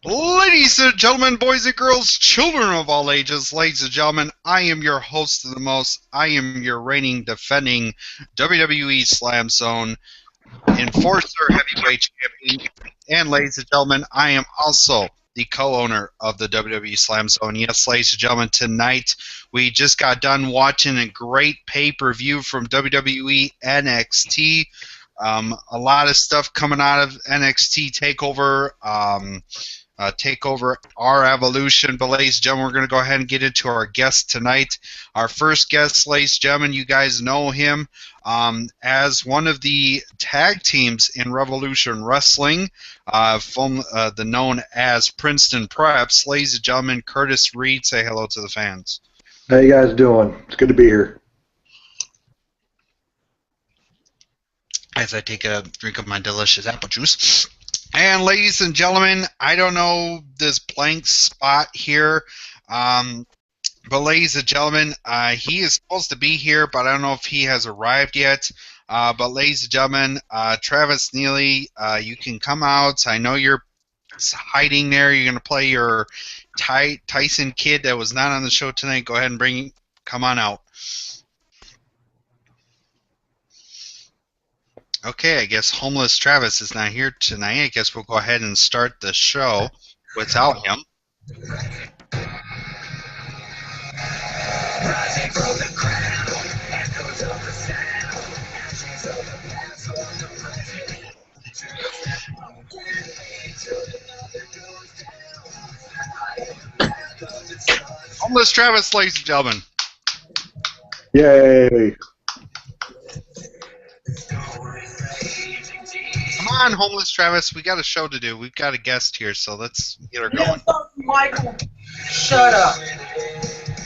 Ladies and gentlemen, boys and girls, children of all ages, ladies and gentlemen, I am your host of the most. I am your reigning, defending WWE Slam Zone Enforcer Heavyweight Champion. And ladies and gentlemen, I am also the co-owner of the WWE Slam Zone. Yes, ladies and gentlemen, tonight we just got done watching a great pay-per-view from WWE NXT. A lot of stuff coming out of NXT Takeover. Takeover our evolution. But ladies and gentlemen, we're going to go ahead and get into our guest tonight. Our first guest, ladies and gentlemen, you guys know him as one of the tag teams in Revolution Wrestling, from the known as Princeton Preps. Ladies and gentlemen, Curtis Reed, say hello to the fans. How you guys doing? It's good to be here. As I take a drink of my delicious apple juice. And ladies and gentlemen, I don't know this blank spot here, but ladies and gentlemen, he is supposed to be here, but I don't know if he has arrived yet. But ladies and gentlemen, Travis Neely, you can come out. I know you're hiding there. You're going to play your Tyson kid that was not on the show tonight. Go ahead and come on out. Okay, I guess Homeless Travis is not here tonight. I guess we'll go ahead and start the show without him. Homeless Travis, ladies and gentlemen. Yay! Come on, Homeless Travis. We got a show to do. We've got a guest here, so let's get her going. Michael, shut up.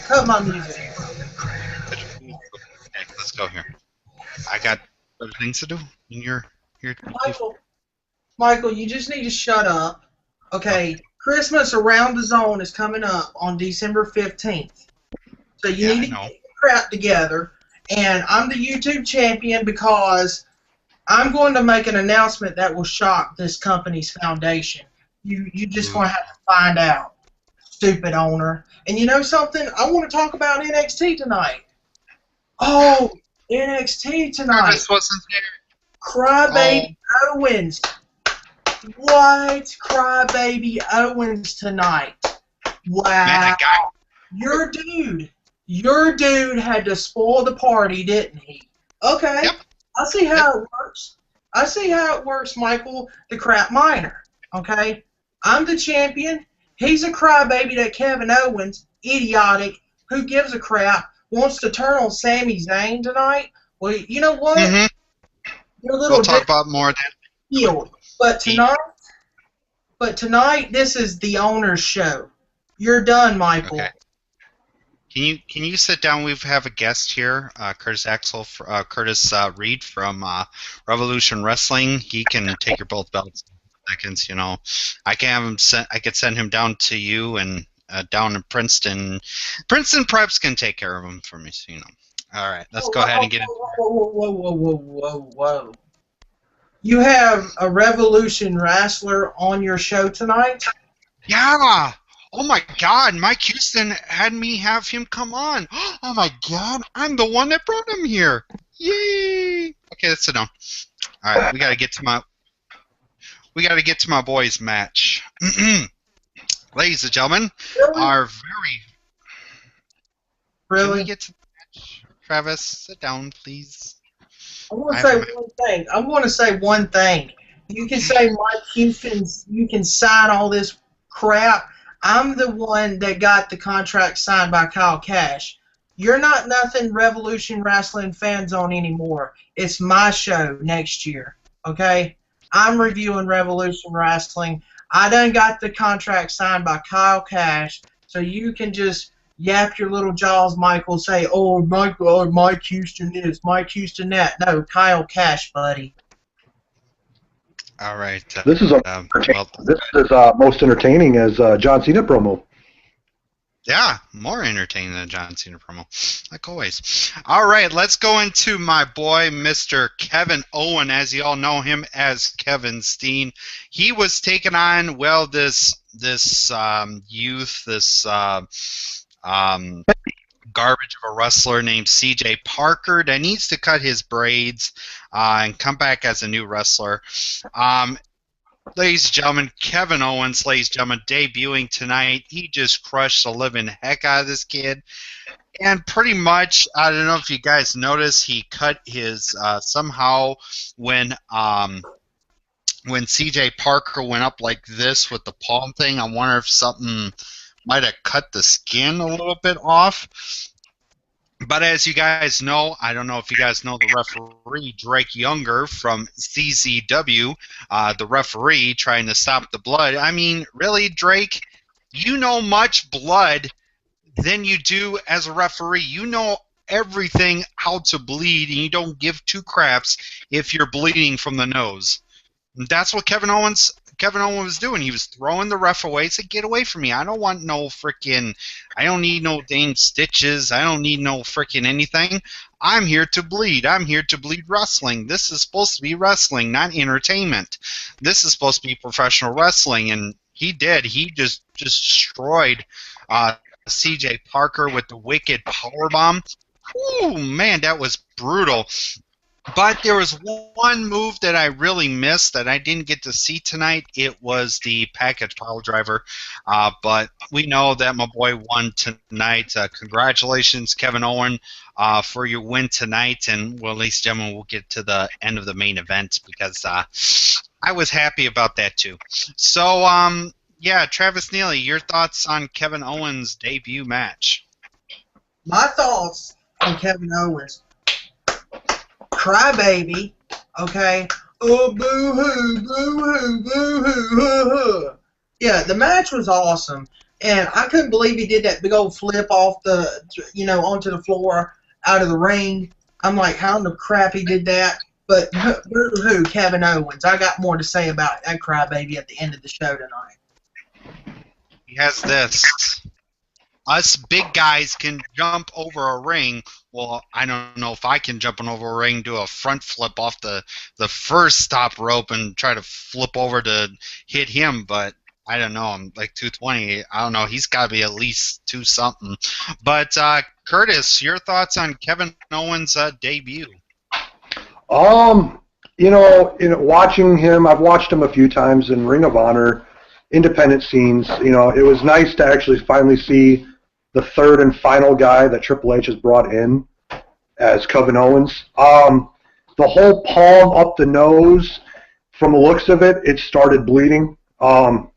Cut my music. Okay, let's go here. I got other things to do. And you're here. Michael, you just need to shut up. Okay, Christmas Around the Zone is coming up on December 15th. So you need to get your crap together. And I'm the YouTube champion because I'm going to make an announcement that will shock this company's foundation. You just going to have to find out, stupid owner. And you know something? I want to talk about NXT tonight. Oh, NXT tonight. Travis wasn't there. Crybaby Owens. What? Crybaby Owens tonight. Wow. Man, Your dude had to spoil the party, didn't he? Okay. Yep. I see how it works. I see how it works, Michael, the crap miner. Okay? I'm the champion. He's a crybaby that Kevin Owens, idiotic, who gives a crap, wants to turn on Sami Zayn tonight. Well, you know what? We'll talk about more of that. Healed. But tonight, this is the owner's show. You're done, Michael. Okay. Can you sit down? We have a guest here, Curtis Reed from Revolution Wrestling. He can take your both belts in seconds. You know, I could send him down to you and down in Princeton. Princeton Preps can take care of him for me. So you know. All right, let's go ahead and get it. Whoa. You have a Revolution wrestler on your show tonight? Yeah. Oh my God, Mike Houston had me have him come on. Oh my God, I'm the one that brought him here. Yay! Okay, let's sit down. All right, we gotta get to my boys' match. Ladies and gentlemen, our Can we get to the match? Travis, sit down, please. I want to say one thing. You can say Mike Houston. You can sign all this crap. I'm the one that got the contract signed by Kyle Cash. You're not nothing Revolution Wrestling Fan Zone anymore. It's my show next year, okay? I'm reviewing Revolution Wrestling. I done got the contract signed by Kyle Cash, so you can just yap your little jaws, Michael, say, oh, Mike Houston this, Mike Houston that. No, Kyle Cash, buddy. All right. This is most entertaining as John Cena promo. Yeah, more entertaining than John Cena promo, like always. All right, let's go into my boy, Mr. Kevin Owen, as you all know him as Kevin Steen. He was taking on, well, this youth, this garbage of a wrestler named CJ Parker that needs to cut his braids and come back as a new wrestler. Ladies and gentlemen, Kevin Owens, ladies and gentlemen, debuting tonight. He just crushed the living heck out of this kid. And pretty much, I don't know if you guys noticed, he cut his, somehow, when CJ Parker went up like this with the palm thing, I wonder if something might have cut the skin a little bit off. But as you guys know, I don't know if you guys know the referee, Drake Younger from CZW, the referee trying to stop the blood. I mean, really, Drake, you know much blood than you do as a referee. You know everything how to bleed, and you don't give two craps if you're bleeding from the nose. And that's what Kevin Owen was doing. He was throwing the ref away. He said, "Get away from me. I don't want no freaking, I don't need no dang stitches. I don't need no freaking anything. I'm here to bleed. I'm here to bleed wrestling. This is supposed to be wrestling, not entertainment. This is supposed to be professional wrestling." And he did. He just destroyed CJ Parker with the wicked powerbomb. Ooh, man, that was brutal. But there was one move that I really missed that I didn't get to see tonight. It was the package pile driver. But we know that my boy won tonight. Congratulations, Kevin Owen, for your win tonight. And, well, ladies and gentlemen, we'll get to the end of the main event because I was happy about that too. So, yeah, Travis Neely, your thoughts on Kevin Owens' debut match? My thoughts on Kevin Owens. Crybaby, okay? Oh, boo-hoo, boo-hoo, boo-hoo, hoo-hoo. Yeah, the match was awesome. And I couldn't believe he did that big old flip off the, onto the floor out of the ring. I'm like, how in the crap he did that? But boo-hoo, Kevin Owens. I got more to say about that crybaby at the end of the show tonight. He has this. Us big guys can jump over a ring. Well, I don't know if I can jump over a ring, do a front flip off the first top rope and try to flip over to hit him, but I don't know. I'm like 220. I don't know. He's got to be at least 2-something. But, Curtis, your thoughts on Kevin Owens' debut? Watching him, I've watched him a few times in Ring of Honor, independent scenes. It was nice to actually finally see the third and final guy that Triple H has brought in as Kevin Owens. The whole palm up the nose, from the looks of it, it started bleeding. It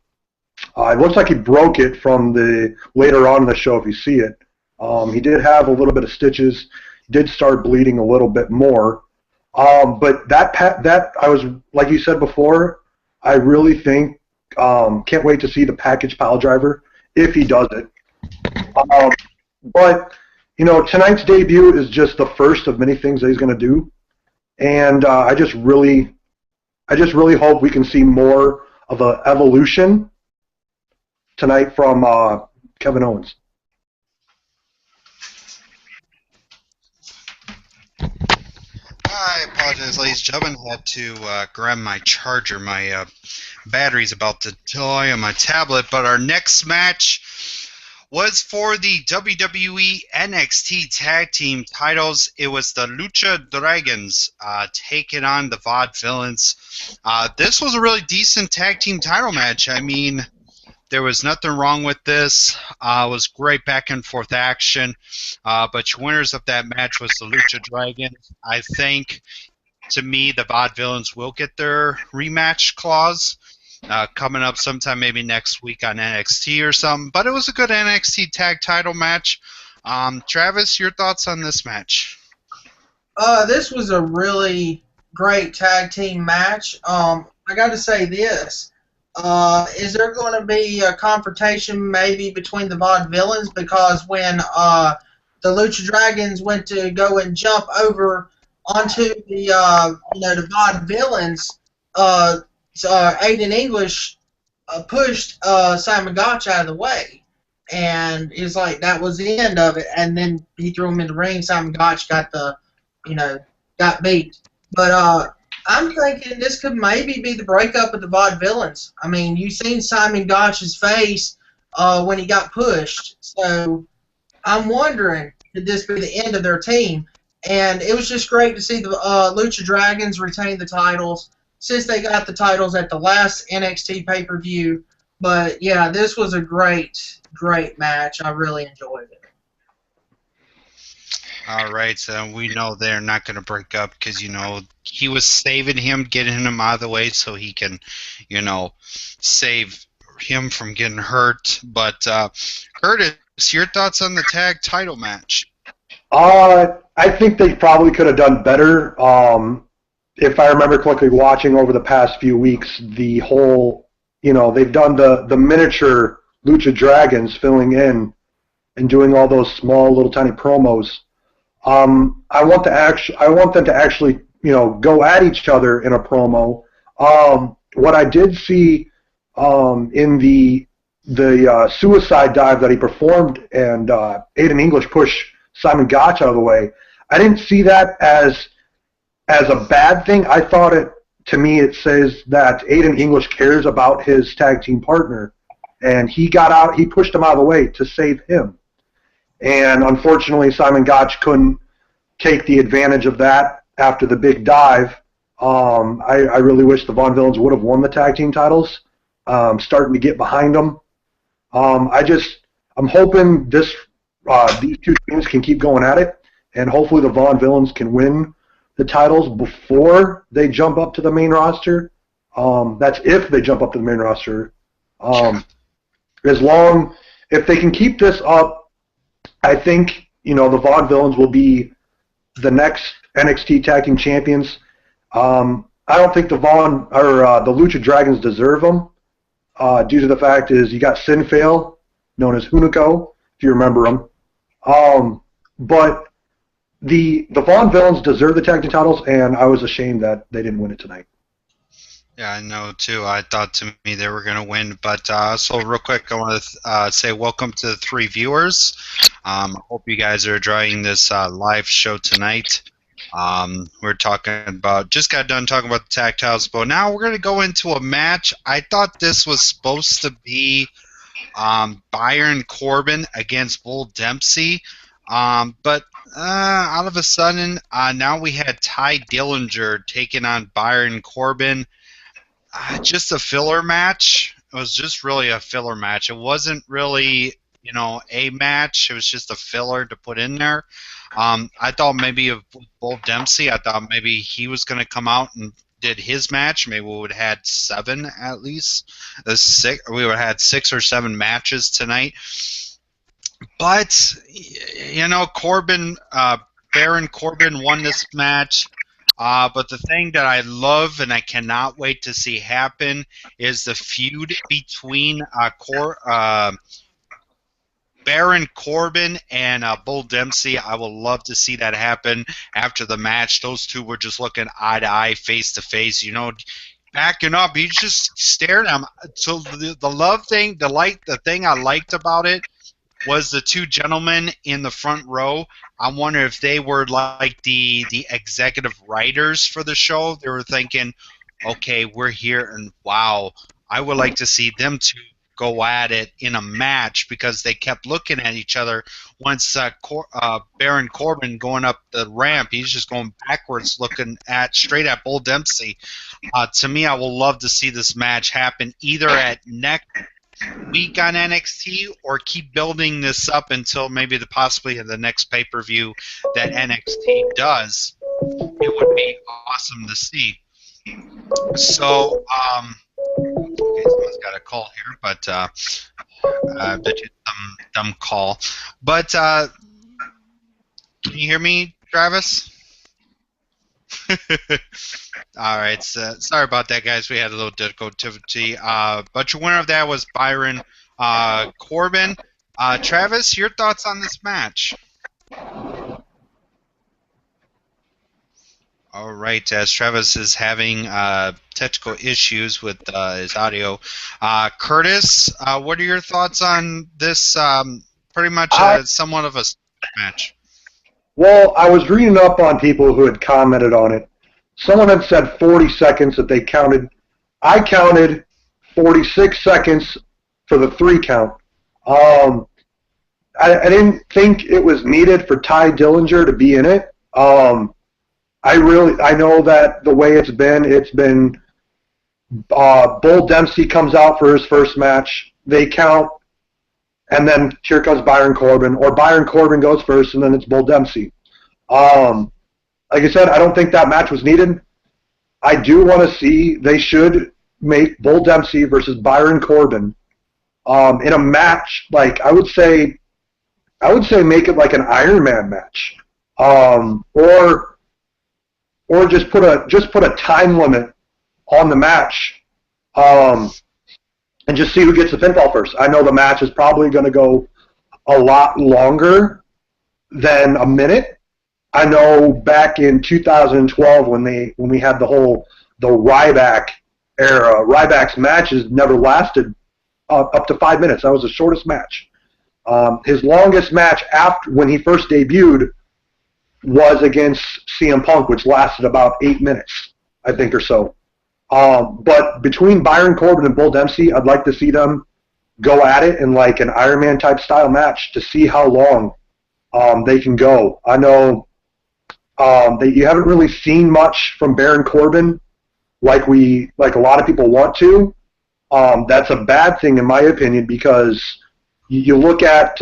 looks like he broke it from the later on in the show if you see it. He did have a little bit of stitches, did start bleeding a little bit more. But that I was, like you said before, I really think, can't wait to see the package pile driver if he does it. But tonight's debut is just the first of many things that he's going to do, and I just really hope we can see more of an evolution tonight from Kevin Owens. I apologize, ladies and gentlemen. I had to grab my charger. My battery's about to die on my tablet. But our next match was for the WWE NXT Tag Team titles. It was the Lucha Dragons taking on the Vaudevillains. This was a really decent tag team title match. I mean, there was nothing wrong with this. It was great back and forth action. But your winners of that match was the Lucha Dragons. I think, to me, the Vaudevillains will get their rematch clause coming up sometime maybe next week on NXT or something. But it was a good NXT tag title match. Travis, your thoughts on this match? This was a really great tag team match. I got to say this. Is there going to be a confrontation maybe between the Vaudevillains? Because when the Lucha Dragons went to go and jump over onto the Vaudevillains, Aiden English pushed Simon Gotch out of the way. and it's like that was the end of it. And then he threw him in the ring. Simon Gotch got got beat. But I'm thinking this could maybe be the breakup of the Vaudevillains. I mean, you seen Simon Gotch's face when he got pushed, so I'm wondering, could this be the end of their team? And it was just great to see the Lucha Dragons retain the titles since they got the titles at the last NXT pay-per-view. But, yeah, this was a great, great match. I really enjoyed it. All right, so we know they're not going to break up because, he was saving him, getting him out of the way so he can, save him from getting hurt. But, Curtis, your thoughts on the tag title match? I think they probably could have done better. If I remember correctly, watching over the past few weeks, the whole, they've done the miniature Lucha Dragons filling in and doing all those small little tiny promos. I want them to actually, go at each other in a promo. What I did see in the suicide dive that he performed and Aiden English push Simon Gotch out of the way, I didn't see that as a bad thing. I thought to me it says that Aiden English cares about his tag team partner, and he pushed him out of the way to save him. And unfortunately, Simon Gotch couldn't take the advantage of that after the big dive. I really wish the Vaudevillains would have won the tag team titles. Starting to get behind them. I'm hoping these two teams can keep going at it, and hopefully the Vaudevillains can win the titles before they jump up to the main roster. That's if they jump up to the main roster. If they can keep this up, I think the Vaudevillains will be the next NXT Tag Team Champions. I don't think the Lucha Dragons deserve them due to the fact is you got Sinfail, known as Hunico, if you remember him. But the Vaudevillains deserve the tag team titles, and I was ashamed that they didn't win it tonight. Yeah, I know too. I thought to me they were going to win, but so real quick, I want to say welcome to the 3 viewers. Hope you guys are enjoying this live show tonight. We're just got done talking about the tag titles, but now we're going to go into a match. I thought this was supposed to be Byron Corbin against Bull Dempsey, but out of a sudden, now we had Ty Dillinger taking on Byron Corbin. Just a filler match. It was just really a filler match. It wasn't really, a match. It was just a filler to put in there. I thought maybe of Bull Dempsey, I thought maybe he was going to come out and did his match. Maybe we would have had 7 at least. We would have had 6 or 7 matches tonight. But, Baron Corbin won this match. But the thing that I love and I cannot wait to see happen is the feud between Baron Corbin and Bull Dempsey. I would love to see that happen after the match. Those two were just looking eye to eye, face to face, backing up. You just stared at them. So the love thing, the thing I liked about it was the 2 gentlemen in the front row. I wonder if they were like the executive writers for the show. They were thinking, okay, we're here, and wow, I would like to see them 2 go at it in a match, because they kept looking at each other. Once Baron Corbin going up the ramp, he's just going backwards looking straight at Bull Dempsey. To me, I will love to see this match happen either at next week on NXT or keep building this up until maybe possibly the next pay-per-view that NXT does. It would be awesome to see. So, okay, someone's got a call here, but some dumb call. But can you hear me, Travis? All right, so sorry about that, guys. We had a little difficulty. But your winner of that was Byron Corbin. Travis, your thoughts on this match? All right, as Travis is having technical issues with his audio, Curtis, what are your thoughts on this? Pretty much I somewhat of a match. Well, I was reading up on people who had commented on it. Someone had said 40 seconds that they counted. I counted 46 seconds for the 3 count. Um, I didn't think it was needed for Ty Dillinger to be in it. I know that the way it's been Bull Dempsey comes out for his first match. They count, and then here comes Byron Corbin, or Byron Corbin goes first, and then it's Bull Dempsey. Um, like I said, I don't think that match was needed. I do want to see, they should make Bull Dempsey versus Byron Corbin in a match. Like I would say make it like an Iron Man match, or just put a time limit on the match, um, and just see who gets the pinfall first. I know the match is probably going to go a lot longer than a minute. I know back in 2012 when we had the Ryback era, Ryback's matches never lasted up to 5 minutes. That was the shortest match. His longest match after when he first debuted was against CM Punk, which lasted about 8 minutes, I think, or so. But between Byron Corbin and Bull Dempsey, I'd like to see them go at it in like an Iron Man type style match to see how long they can go. I know that you haven't really seen much from Baron Corbin like a lot of people want to. That's a bad thing in my opinion because you look at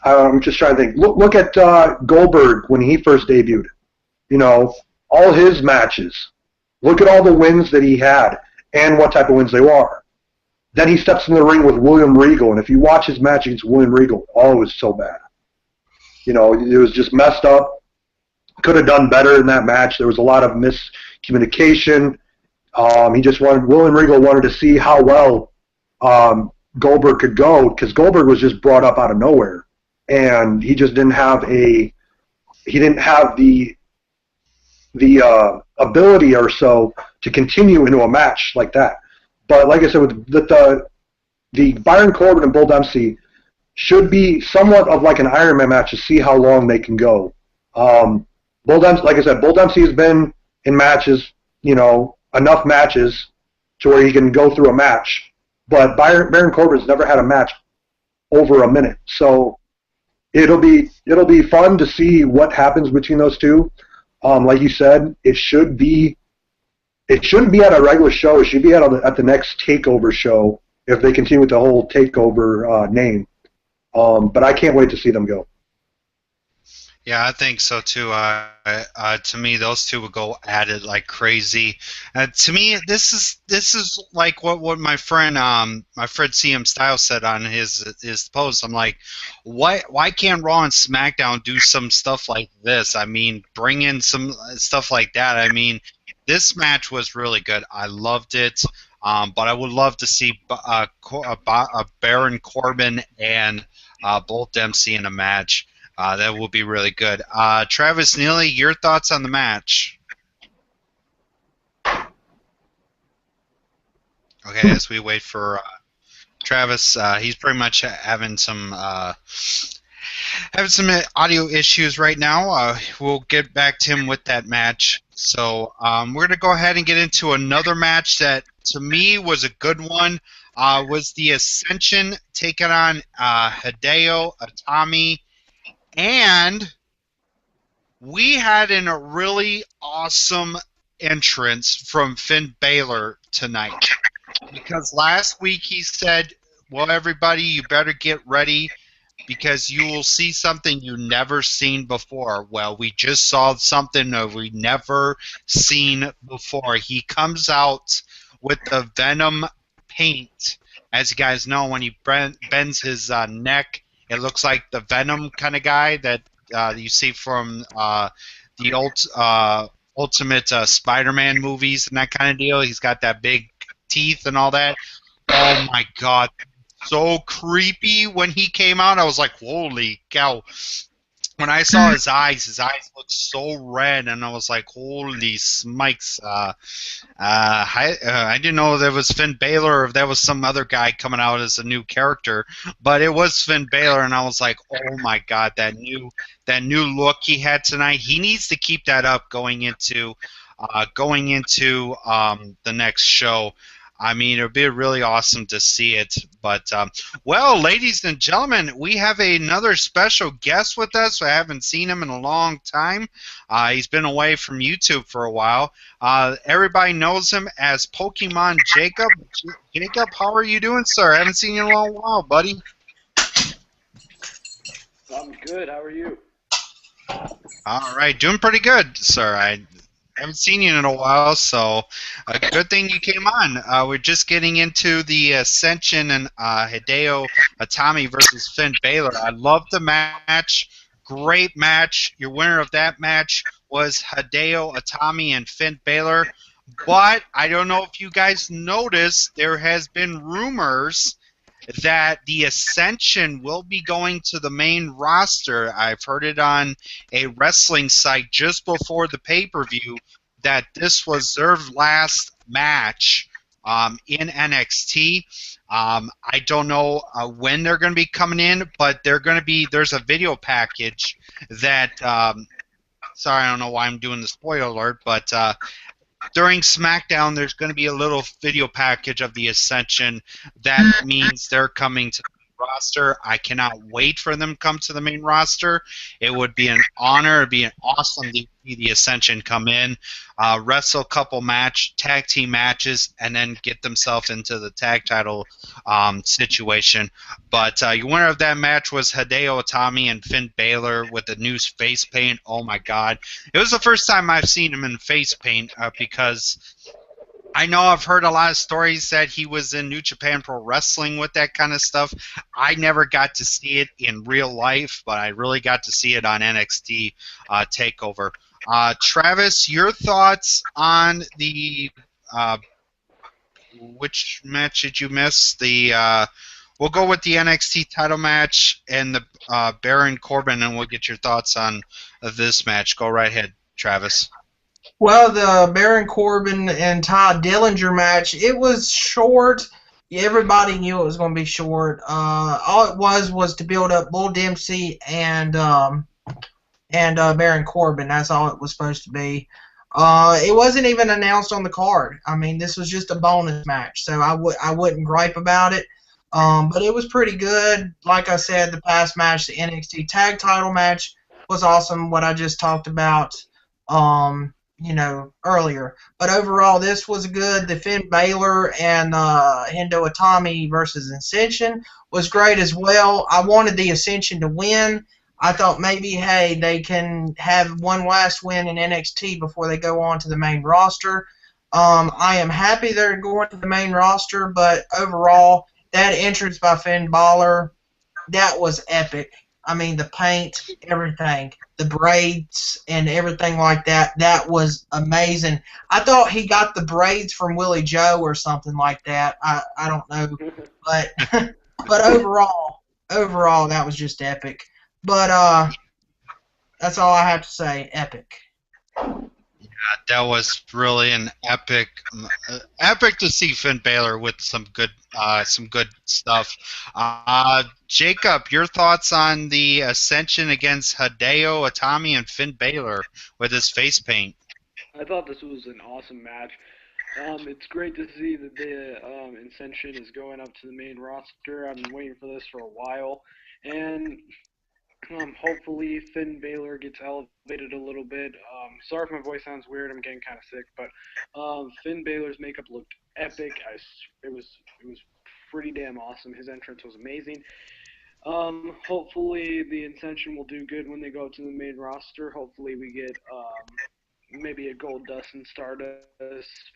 I'm just trying to think. Look at Goldberg when he first debuted. You know, all his matches. Look at all the wins that he had and what type of wins they were. Then he steps in the ring with William Regal, and if you watch his match against William Regal, it was so bad. You know, it was just messed up. Could have done better in that match. There was a lot of miscommunication. William Regal wanted to see how well Goldberg could go because Goldberg was just brought up out of nowhere, and he just didn't have the ability or so to continue into a match like that. But like I said, with the Byron Corbin and Bull Dempsey should be somewhat of like an Iron Man match to see how long they can go. Bull Dempsey, like I said, Bull Dempsey has been in matches, enough matches to where he can go through a match. But Baron Corbin's never had a match over a minute, so it'll be fun to see what happens between those two. Like you said, it shouldn't be at a regular show. It should be at the next Takeover show if they continue with the whole Takeover name. But I can't wait to see them go. Yeah, I think so too. To me, those two would go at it like crazy. To me, this is like what my friend CM Styles said on his post. I'm like, why can't Raw and SmackDown do some stuff like this? I mean, bring in some stuff like that. I mean, this match was really good. I loved it. But I would love to see Baron Corbin and Bull Dempsey in a match. That will be really good. Travis Neely, your thoughts on the match? Okay, as we wait for Travis, he's pretty much having some audio issues right now. We'll get back to him with that match. So we're going to go ahead and get into another match that, to me, was a good one. Was the Ascension taking on Hideo Itami. And we had a really awesome entrance from Finn Balor tonight. Because last week he said, well, everybody, you better get ready because you will see something you never seen before. Well, we just saw something that we never seen before. He comes out with the Venom paint. As you guys know, when he bends his neck, it looks like the Venom kind of guy that you see from the Ultimate Spider-Man movies and that kind of deal. He's got that big teeth and all that. Oh my God, so creepy when he came out. I was like, holy cow. when I saw his eyes looked so red, and I was like, "Holy smikes!" I didn't know there was Finn Balor or if that was some other guy coming out as a new character, but it was Finn Balor, and I was like, "Oh my God, that new look he had tonight. He needs to keep that up going into the next show." I mean, it would be really awesome to see it. But, well, ladies and gentlemen, we have another special guest with us. I haven't seen him in a long time. He's been away from YouTube for a while. Everybody knows him as Pokemon Jacob. Jacob, how are you doing, sir? I haven't seen you in a long while, buddy. I'm good. How are you? All right, doing pretty good, sir. I haven't seen you in a while, so a good thing you came on. We're just getting into the Ascension and Hideo Itami versus Finn Balor. I love the match. Great match. Your winner of that match was Hideo Itami and Finn Balor. But I don't know if you guys noticed, there has been rumors that the Ascension will be going to the main roster. I've heard it on a wrestling site just before the pay-per-view that this was their last match in NXT. I don't know when they're going to be coming in, but there's a video package that sorry, I don't know why I'm doing the spoiler alert, but during SmackDown, there's going to be a little video package of the Ascension. That means they're coming to the main roster. I cannot wait for them to come to the main roster. It would be an honor. It would be an awesome to see the Ascension come in, wrestle a couple tag team matches, and then get themselves into the tag title situation. But your winner of that match was Hideo Itami and Finn Balor with the new face paint. Oh my God. It was the first time I've seen him in face paint because I know I've heard a lot of stories that he was in New Japan Pro Wrestling with that kind of stuff. I never got to see it in real life, but I really got to see it on NXT Takeover. Travis, your thoughts on the which match did you miss? We'll go with the NXT title match and the Baron Corbin, and we'll get your thoughts on this match. Go right ahead, Travis. Well, the Baron Corbin and Todd Dillinger match, it was short. Everybody knew it was going to be short. All it was to build up Bull Dempsey and Baron Corbin. That's all it was supposed to be. It wasn't even announced on the card. I mean, this was just a bonus match, so I wouldn't gripe about it. But it was pretty good. Like I said, the past match, the NXT Tag Title match, was awesome. What I just talked about, earlier. But overall, this was good. The Finn Balor and Hideo Itami versus Ascension was great as well. I wanted the Ascension to win. I thought maybe, hey, they can have one last win in NXT before they go on to the main roster. I am happy they're going to the main roster, but overall, that entrance by Finn Balor, that was epic. I mean, the paint, everything, the braids and everything like that, that was amazing. I thought he got the braids from Willie Joe or something like that. I don't know. But but overall, that was just epic. But that's all I have to say, epic. Yeah, that was really an epic to see Finn Balor with some good stuff. Jacob, your thoughts on the Ascension against Hideo Itami and Finn Balor with his face paint? I thought this was an awesome match. It's great to see that the Ascension is going up to the main roster. I've been waiting for this for a while, and hopefully Finn Balor gets elevated a little bit. Sorry if my voice sounds weird. I'm getting kind of sick, but Finn Balor's makeup looked epic. It was pretty damn awesome. His entrance was amazing. Hopefully the Ascension will do good when they go to the main roster. Hopefully we get maybe a Goldust and Stardust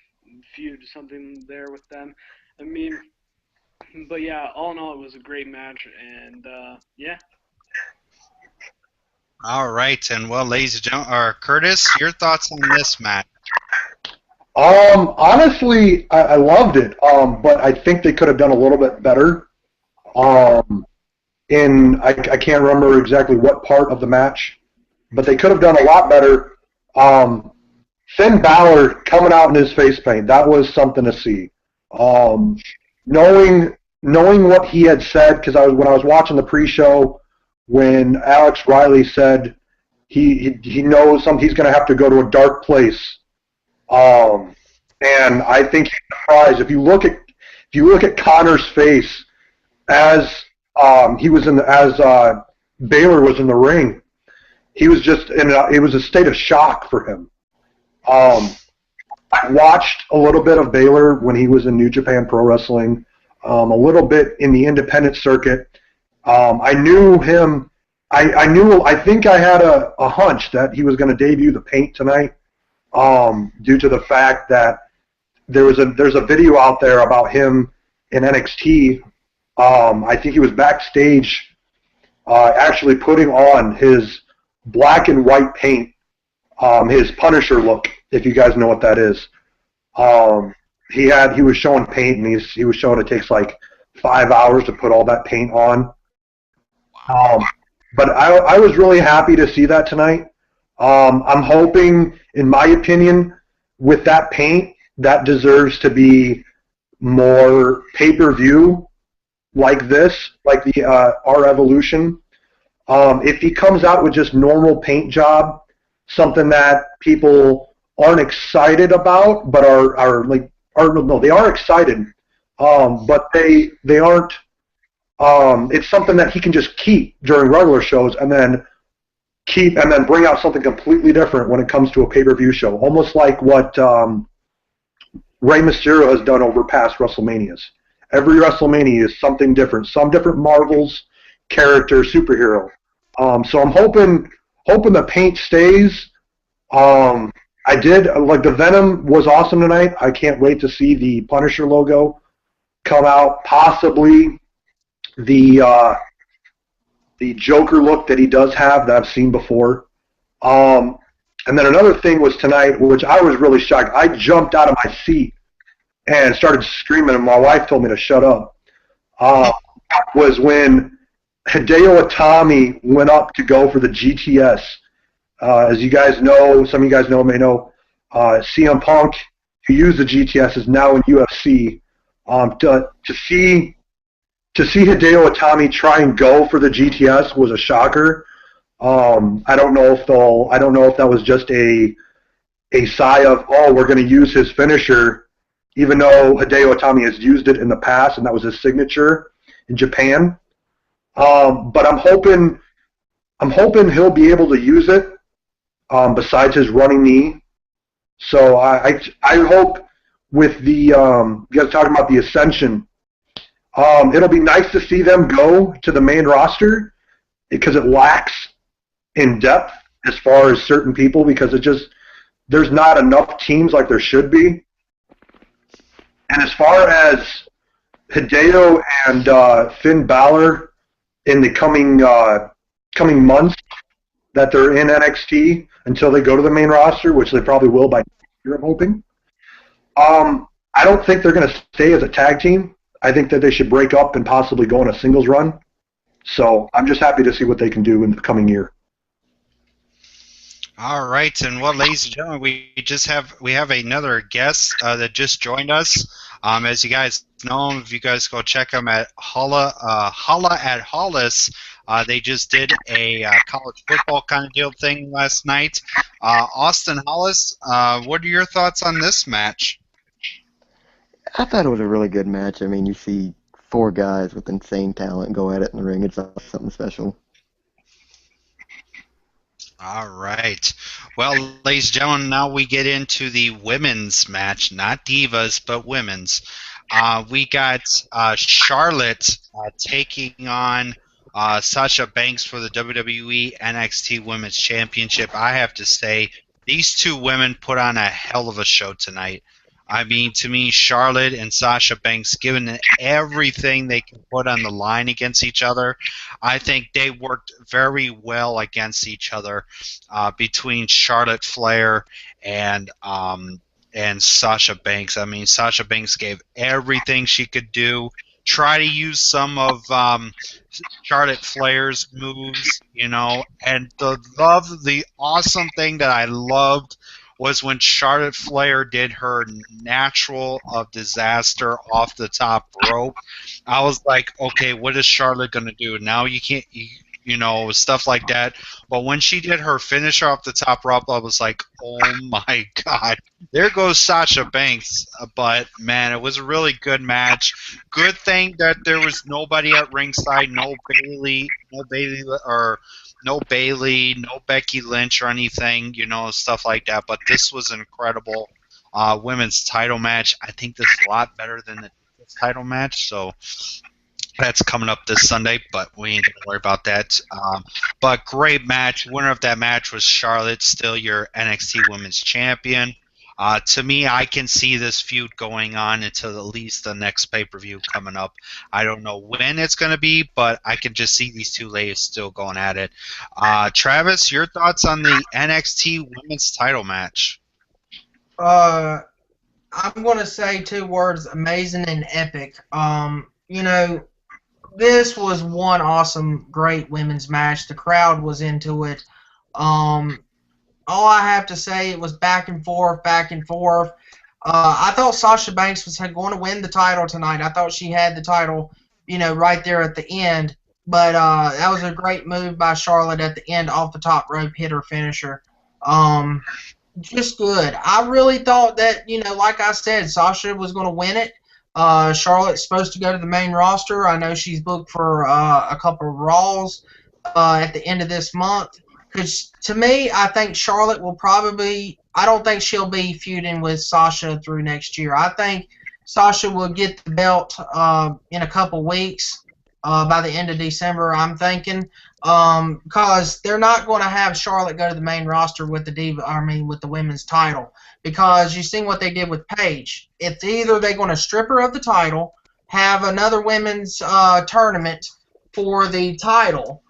feud, something there with them. I mean, but yeah, all in all, it was a great match, and yeah. All right, and well, ladies and gentlemen, Curtis, your thoughts on this match? Honestly, I loved it. But I think they could have done a little bit better. I can't remember exactly what part of the match, but they could have done a lot better. Finn Balor coming out in his face paint, that was something to see. Um, knowing what he had said, because when I was watching the pre-show, when Alex Riley said he knows he's going to have to go to a dark place, and I think he's surprised if you look at Connor's face as he was as Baylor was in the ring, he was just it was a state of shock for him. I watched a little bit of Baylor when he was in New Japan Pro Wrestling, a little bit in the independent circuit. I knew him. I think I had a hunch that he was going to debut the paint tonight, due to the fact that there's a video out there about him in NXT. I think he was backstage, actually putting on his black and white paint, his Punisher look, if you guys know what that is. He was showing paint, and he was showing it takes like 5 hours to put all that paint on. But I was really happy to see that tonight. I'm hoping, in my opinion, with that paint, that deserves to be more pay-per-view like this, like the Our Evolution. If he comes out with just normal paint job, something that people aren't excited about, but they are excited, but they aren't. It's something that he can just keep during regular shows, and then bring out something completely different when it comes to a pay-per-view show, almost like what Rey Mysterio has done over past WrestleManias. Every WrestleMania is something different, some different Marvel's character, superhero. So I'm hoping the paint stays. I did like the Venom was awesome tonight. I can't wait to see the Punisher logo come out. Possibly the Joker look that he does have that I've seen before. And then another thing was tonight, which I was really shocked. I jumped out of my seat and started screaming, and my wife told me to shut up. Was when Hideo Itami went up to go for the GTS. As you guys know, some of you guys may know, CM Punk, who used the GTS, is now in UFC. To see Hideo Itami try and go for the GTS was a shocker. I don't know if that was just a sigh of, oh, we're going to use his finisher, even though Hideo Itami has used it in the past and that was his signature in Japan. But I'm hoping he'll be able to use it, besides his running knee. So I hope with the you guys talking about the Ascension, it'll be nice to see them go to the main roster, because it lacks in depth as far as certain people, because there's not enough teams like there should be. And as far as Hideo and Finn Balor in the coming months that they're in NXT until they go to the main roster, which they probably will by next year, I'm hoping. I don't think they're going to stay as a tag team. I think that they should break up and possibly go on a singles run. So I'm just happy to see what they can do in the coming year. All right, and well, ladies and gentlemen, we have another guest that just joined us. As you guys know, if you guys go check them at Holla at Hollis, they just did a college football kind of deal thing last night. Austin Hollis, what are your thoughts on this match? I thought it was a really good match. I mean, you see four guys with insane talent go at it in the ring. It's something special. All right. Well, ladies and gentlemen, now we get into the women's match, not divas, but women's. We got Charlotte taking on Sasha Banks for the WWE NXT Women's Championship. I have to say, these two women put on a hell of a show tonight. I mean, to me, Charlotte and Sasha Banks, given everything they can put on the line against each other, I think they worked very well against each other, between Charlotte Flair and Sasha Banks. I mean, Sasha Banks gave everything she could do try to use some of Charlotte Flair's moves, you know, and the awesome thing that I loved was when Charlotte Flair did her natural of disaster off the top rope. I was like, okay, what is Charlotte gonna do now? You can't, you know, stuff like that. But when she did her finisher off the top rope, I was like, oh my god, there goes Sasha Banks. But man, it was a really good match. Good thing that there was nobody at ringside, no Bailey, no Becky Lynch or anything, you know, stuff like that. But this was an incredible women's title match. I think this is a lot better than the title match. So that's coming up this Sunday, but we ain't gonna worry about that. But great match. Winner of that match was Charlotte, still your NXT Women's Champion. To me, I can see this feud going on until at least the next pay-per-view coming up. I don't know when it's going to be, but I can just see these two ladies still going at it. Travis, your thoughts on the NXT Women's title match? I'm going to say 2 words: amazing and epic. You know, this was one awesome, great women's match. The crowd was into it. All I have to say, it was back and forth, back and forth. I thought Sasha Banks was going to win the title tonight. I thought she had the title, you know, right there at the end. But that was a great move by Charlotte at the end, off the top rope, hit her finisher. Just good. I really thought that, you know, like I said, Sasha was going to win it. Charlotte's supposed to go to the main roster. I know she's booked for a couple of Raws at the end of this month. Because to me, I think Charlotte will probably – I don't think she'll be feuding with Sasha through next year. I think Sasha will get the belt in a couple weeks by the end of December, I'm thinking. Because they're not going to have Charlotte go to the main roster with with the women's title. Because you seen what they did with Paige. It's either they're going to strip her of the title, have another women's tournament for the title,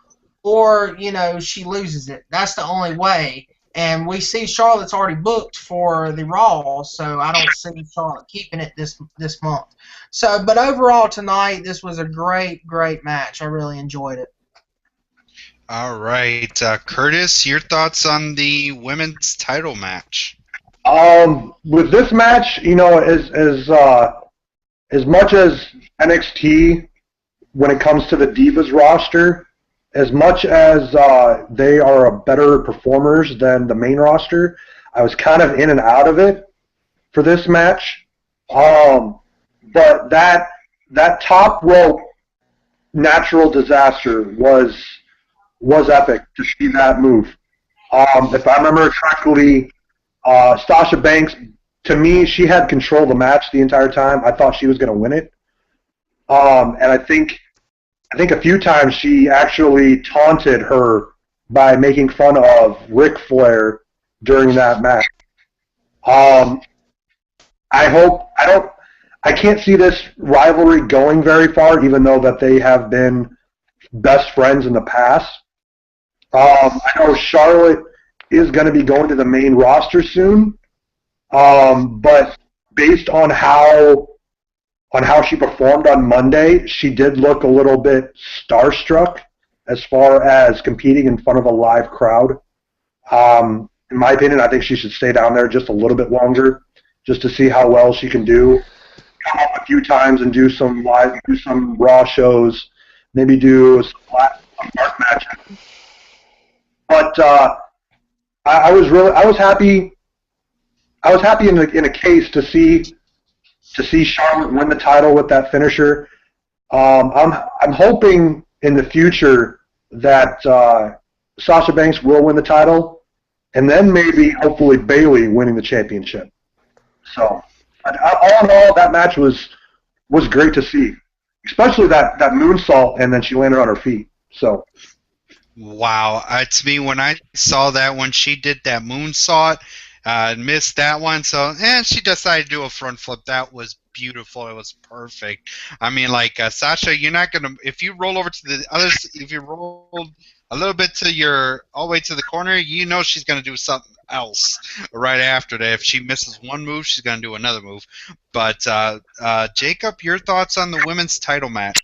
or, you know, she loses it. That's the only way. And we see Charlotte's already booked for the Raw, so I don't see Charlotte keeping it this month. So, but overall tonight, this was a great, great match. I really enjoyed it. All right, Curtis, your thoughts on the women's title match? With this match, you know, as much as NXT, when it comes to the Divas roster, as much as they are better performers than the main roster, I was kind of in and out of it for this match. But that top rope natural disaster was epic to see that move. If I remember correctly, Sasha Banks, to me, she had control of the match the entire time. I thought she was going to win it. And I think a few times she actually taunted her by making fun of Ric Flair during that match. I can't see this rivalry going very far, even though that they have been best friends in the past. I know Charlotte is going to be going to the main roster soon, but based on how she performed on Monday, she did look a little bit starstruck as far as competing in front of a live crowd. In my opinion, I think she should stay down there just a little bit longer, just to see how well she can do. Come up a few times and do some Raw shows, maybe do some dark matches. But I was happy in a case to see Charlotte win the title with that finisher. I'm hoping in the future that Sasha Banks will win the title, and then maybe hopefully Bayley winning the championship. So all in all, that match was great to see, especially that moonsault, and then she landed on her feet. So. Wow. To me, when I saw that, when she did that moonsault, missed that one, so she decided to do a front flip. That was beautiful. It was perfect. I mean, like Sasha, you're not gonna if you roll over to the other, if you roll a little bit to your all the way to the corner, you know she's gonna do something else right after that. If she misses one move, she's gonna do another move. But Jacob, your thoughts on the women's title match?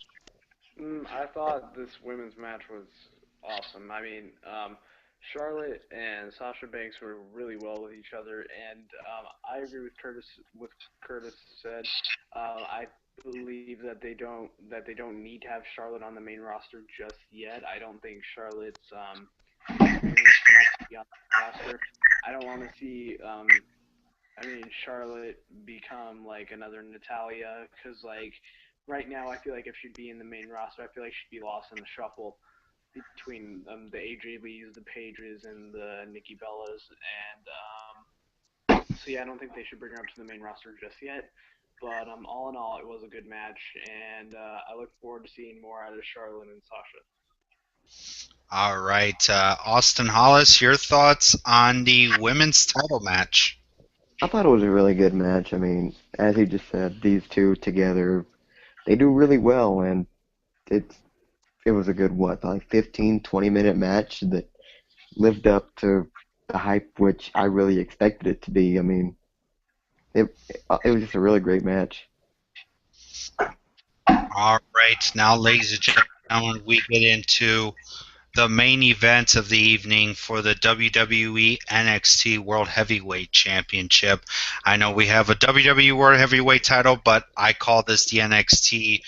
I thought this women's match was awesome. I mean, Charlotte and Sasha Banks were really well with each other, and I agree with Curtis. What Curtis said, I believe that they don't need to have Charlotte on the main roster just yet. I don't think Charlotte's experienced enough to be on the roster. I don't want to see Charlotte become like another Natalia, because like right now, I feel like if she'd be in the main roster, I feel like she'd be lost in the shuffle between the AJ Lees, the Paiges, and the Nikki Bellas, and so yeah, I don't think they should bring her up to the main roster just yet. But all in all, it was a good match, and I look forward to seeing more out of Charlotte and Sasha. All right, Austin Hollis, your thoughts on the women's title match? I thought it was a really good match. I mean, as he just said, these two together, they do really well, and it's it was a good, what, like 15, 20-minute match that lived up to the hype which I really expected it to be. I mean, it was just a really great match. All right, now, ladies and gentlemen, we get into the main event of the evening for the WWE NXT World Heavyweight Championship. I know we have a WWE World Heavyweight title, but I call this the NXT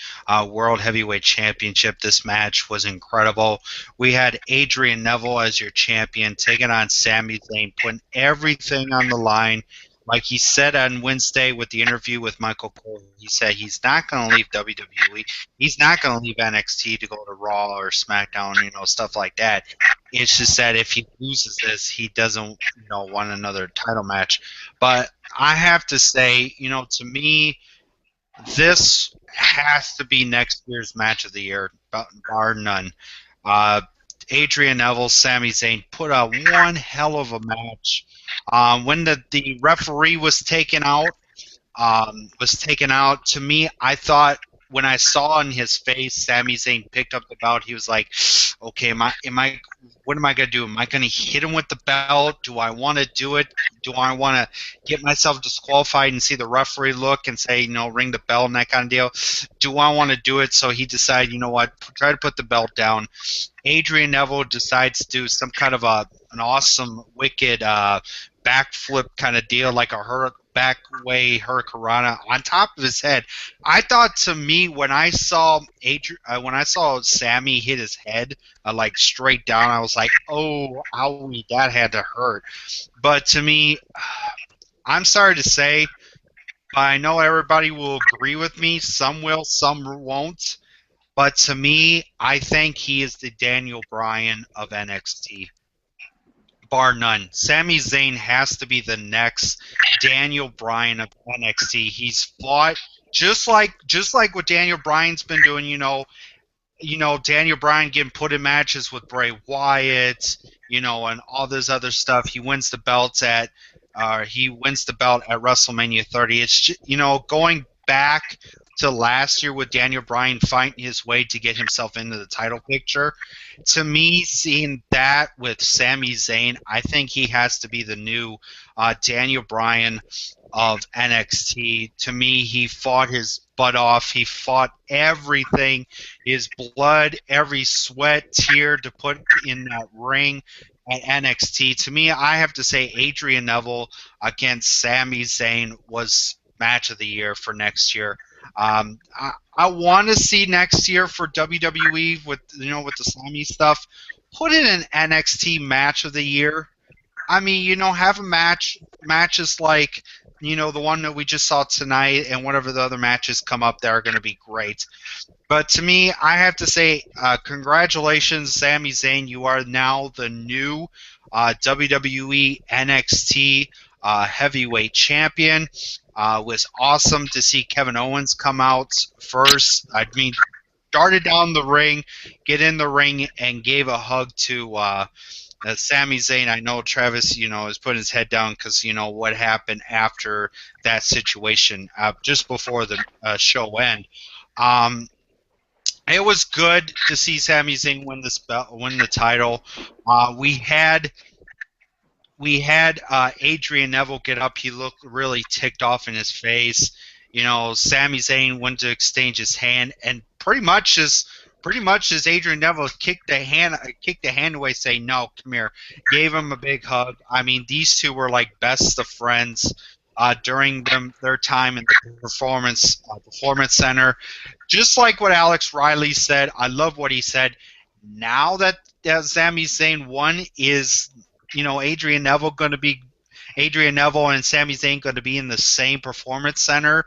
World Heavyweight Championship. This match was incredible. We had Adrian Neville as your champion, taking on Sami Zayn, putting everything on the line. Like he said on Wednesday with the interview with Michael Cole, he said he's not going to leave WWE. He's not going to leave NXT to go to Raw or SmackDown, stuff like that. It's just that if he loses this, he doesn't, want another title match. But I have to say, to me, this has to be next year's match of the year, bar none. Adrian Neville, Sami Zayn put out one hell of a match. When the referee was taken out. To me, I thought when I saw in his face, Sami Zayn picked up the belt. He was like, "Okay, what am I gonna do? Am I gonna hit him with the belt? Do I want to do it? Do I want to get myself disqualified and see the referee look and say, ring the bell and that kind of deal? Do I want to do it?" So he decided, you know what, try to put the belt down. Adrian Neville decides to do some kind of an awesome, wicked backflip kind of deal, like a back way hurricanrana on top of his head. I thought, to me, when I saw Sami hit his head like straight down, I was like, oh, owie, that had to hurt. But to me, I'm sorry to say, I know everybody will agree with me. Some will, some won't. But to me, I think he is the Daniel Bryan of NXT. Bar none. Sami Zayn has to be the next Daniel Bryan of NXT. He's fought just like what Daniel Bryan's been doing, Daniel Bryan getting put in matches with Bray Wyatt, and all this other stuff. He wins the belt at WrestleMania 30. It's just, going back to last year with Daniel Bryan fighting his way to get himself into the title picture. To me, seeing that with Sami Zayn, I think he has to be the new Daniel Bryan of NXT. To me, he fought his butt off. He fought everything, his blood, every sweat, tear to put in that ring at NXT. To me, I have to say Adrian Neville against Sami Zayn was match of the year for next year. I want to see next year for WWE with the Sami stuff. Put in an NXT match of the year. I mean, have matches like the one that we just saw tonight, and whatever the other matches come up that are going to be great. But to me, I have to say, congratulations, Sami Zayn. You are now the new WWE NXT heavyweight champion. Was awesome to see Kevin Owens come out first. I mean, started down the ring, get in the ring, and gave a hug to Sami Zayn, I know Travis, is putting his head down because what happened after that situation, just before the show end. Um, it was good to see Sami Zayn win the title. We had Adrian Neville get up. He looked really ticked off in his face. Sami Zayn went to exchange his hand, and pretty much as Adrian Neville kicked the hand away, saying, "No, come here." Gave him a big hug. I mean, these two were like best of friends during their time in the performance center. Just like what Alex Riley said, I love what he said. Now that Sami Zayn won, is Adrian Neville and Sami Zayn going to be in the same performance center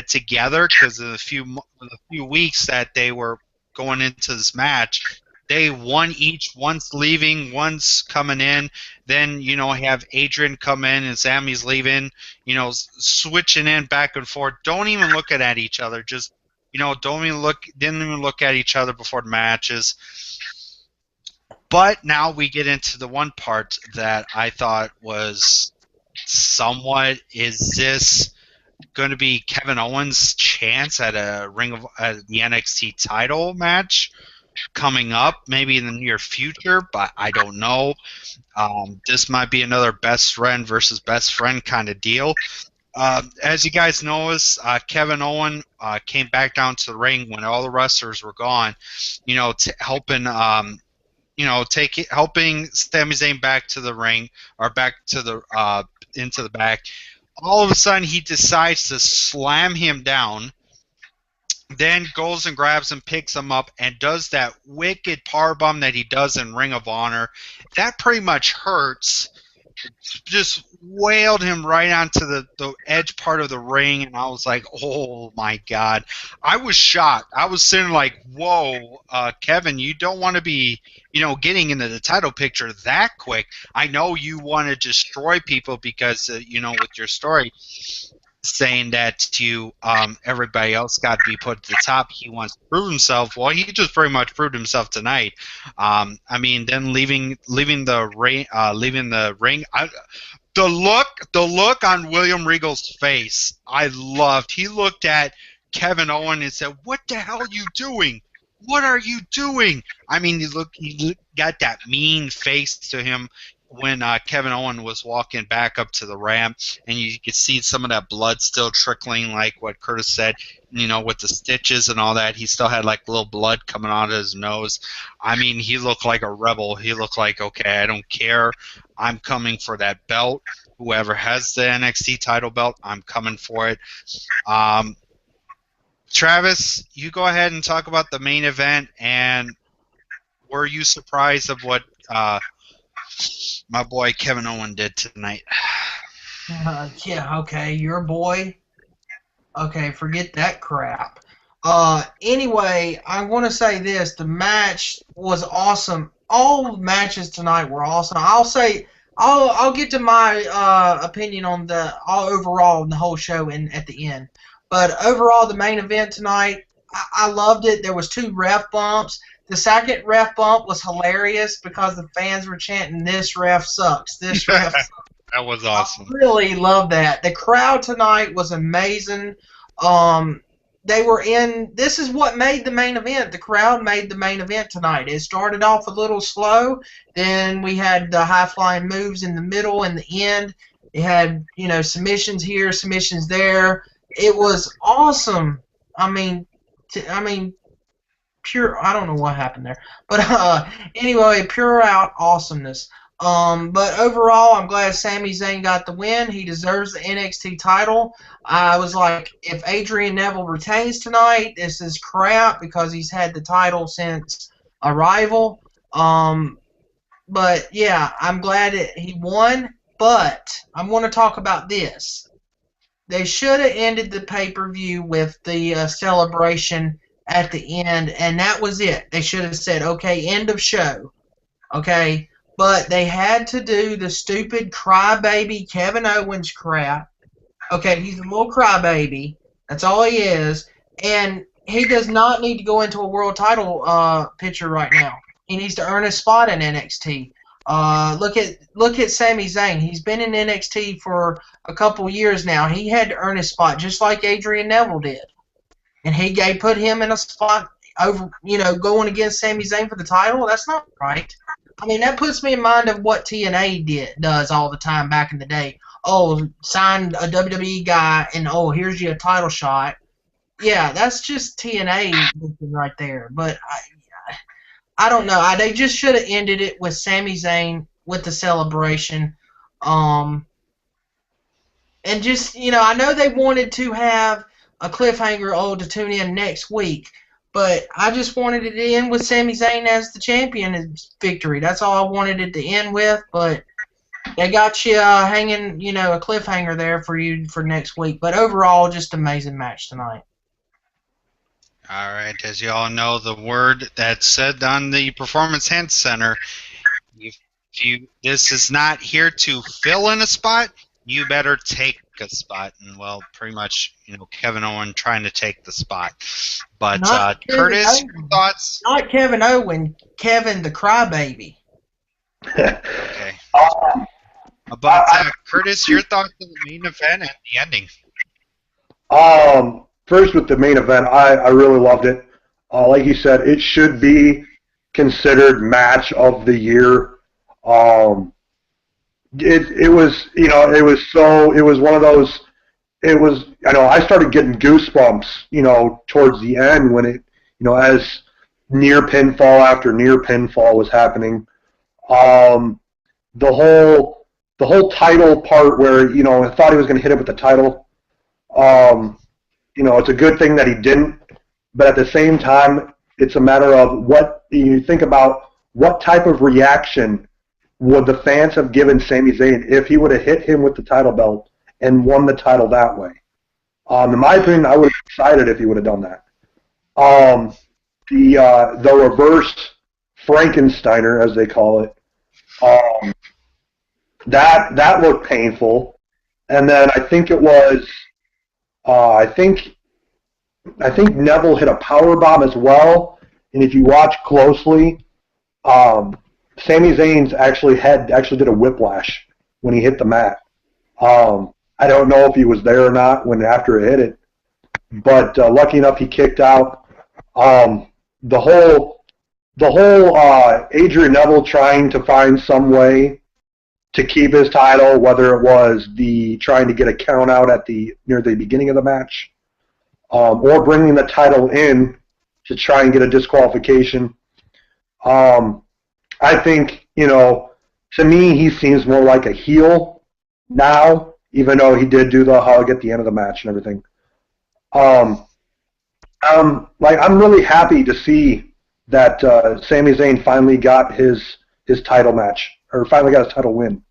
together? Because in the few weeks that they were going into this match, they won each. One's leaving, one's coming in. Then have Adrian come in and Sami's leaving. Switching in back and forth. Don't even look at each other. Just didn't even look at each other before the matches. But now we get into the one part that I thought was somewhat, is this going to be Kevin Owens' chance at the NXT title match coming up, maybe in the near future? But I don't know. This might be another best friend versus best friend kind of deal. As you guys know, Kevin Owens came back down to the ring when all the wrestlers were gone, helping Sami Zayn back to the ring, or back to the into the back. All of a sudden, he decides to slam him down. Then goes and grabs him, picks him up, and does that wicked powerbomb that he does in Ring of Honor. That pretty much hurts. Just wailed him right onto the edge part of the ring, and I was like, oh my God. I was shocked. I was sitting like, whoa, Kevin, you don't want to be, getting into the title picture that quick. I know you want to destroy people because, with your story saying that everybody else got to be put at the top. He wants to prove himself. Well, he just pretty much proved himself tonight. Then leaving the ring. The look on William Regal's face, I loved. He looked at Kevin Owens and said, "What the hell are you doing? What are you doing?" I mean, he got that mean face to him when Kevin Owens was walking back up to the ramp, and you could see some of that blood still trickling, like what Curtis said, with the stitches and all that. He still had like little blood coming out of his nose. I mean, he looked like a rebel. He looked like, okay, I don't care. I'm coming for that belt. Whoever has the NXT title belt, I'm coming for it. Travis, you go ahead and talk about the main event, and were you surprised of what my boy Kevin Owens did tonight? Yeah, okay, your boy. Okay, forget that crap. Anyway, I want to say this: the match was awesome. All matches tonight were awesome. I'll get to my opinion on the overall in the whole show at the end. But overall, the main event tonight, I loved it. There was 2 ref bumps. The second ref bump was hilarious because the fans were chanting, "This ref sucks. This ref sucks." That was awesome. I really love that. The crowd tonight was amazing. They were in. This is what made the main event. The crowd made the main event tonight. It started off a little slow. Then we had the high-flying moves in the middle and the end. It had, submissions here, submissions there. It was awesome. I mean, pure. I don't know what happened there, but anyway, pure out awesomeness. But overall, I'm glad Sami Zayn got the win. He deserves the NXT title. I was like, if Adrian Neville retains tonight, this is crap because he's had the title since Arrival. But yeah, I'm glad he won. But I want to talk about this. They should have ended the pay-per-view with the celebration at the end, and that was it. They should have said, okay, end of show. Okay? But they had to do the stupid crybaby Kevin Owens crap. Okay, he's a little crybaby. That's all he is. And he does not need to go into a world title picture right now. He needs to earn a spot in NXT. Look at Sami Zayn. He's been in NXT for a couple years now. He had to earn his spot just like Adrian Neville did, and they put him in a spot over, going against Sami Zayn for the title. That's not right. I mean, that puts me in mind of what TNA does all the time back in the day. Oh, sign a WWE guy, and oh, here's your title shot. Yeah, that's just TNA right there. But I don't know. They just should have ended it with Sami Zayn with the celebration. And just, I know they wanted to have a cliffhanger to tune in next week, but I just wanted it to end with Sami Zayn as the champion and victory. That's all I wanted it to end with, but they got you hanging, a cliffhanger there for you for next week. But overall, just amazing match tonight. All right, as you all know, the word that's said on the Performance Health Center, this is not here to fill in a spot, you better take a spot. And, well, pretty much, Kevin Owen trying to take the spot. But, Curtis, your thoughts? Not Kevin Owen, Kevin the Crybaby. Okay. About Curtis, your thoughts on the main event and the ending? First, with the main event, I really loved it. Like you said, it should be considered match of the year. It was one of those. I started getting goosebumps, towards the end when it, as near pinfall after near pinfall was happening. The whole title part where, I thought he was going to hit it with the title. It's a good thing that he didn't, but at the same time, it's a matter of what you think about what type of reaction would the fans have given Sami Zayn if he would have hit him with the title belt and won the title that way. In my opinion, I would have been excited if he would have done that. The reverse Frankensteiner, as they call it, that looked painful. And then I think it was, I think Neville hit a power bomb as well. And if you watch closely, Sami Zayn's actually did a whiplash when he hit the mat. I don't know if he was there or not after it hit it, but lucky enough he kicked out. The whole Adrian Neville trying to find some way to keep his title, whether it was trying to get a count out near the beginning of the match, or bringing the title in to try and get a disqualification. I think, to me, he seems more like a heel now, even though he did do the hug at the end of the match and everything. I'm really happy to see that Sami Zayn finally got his title match, or finally got his title win.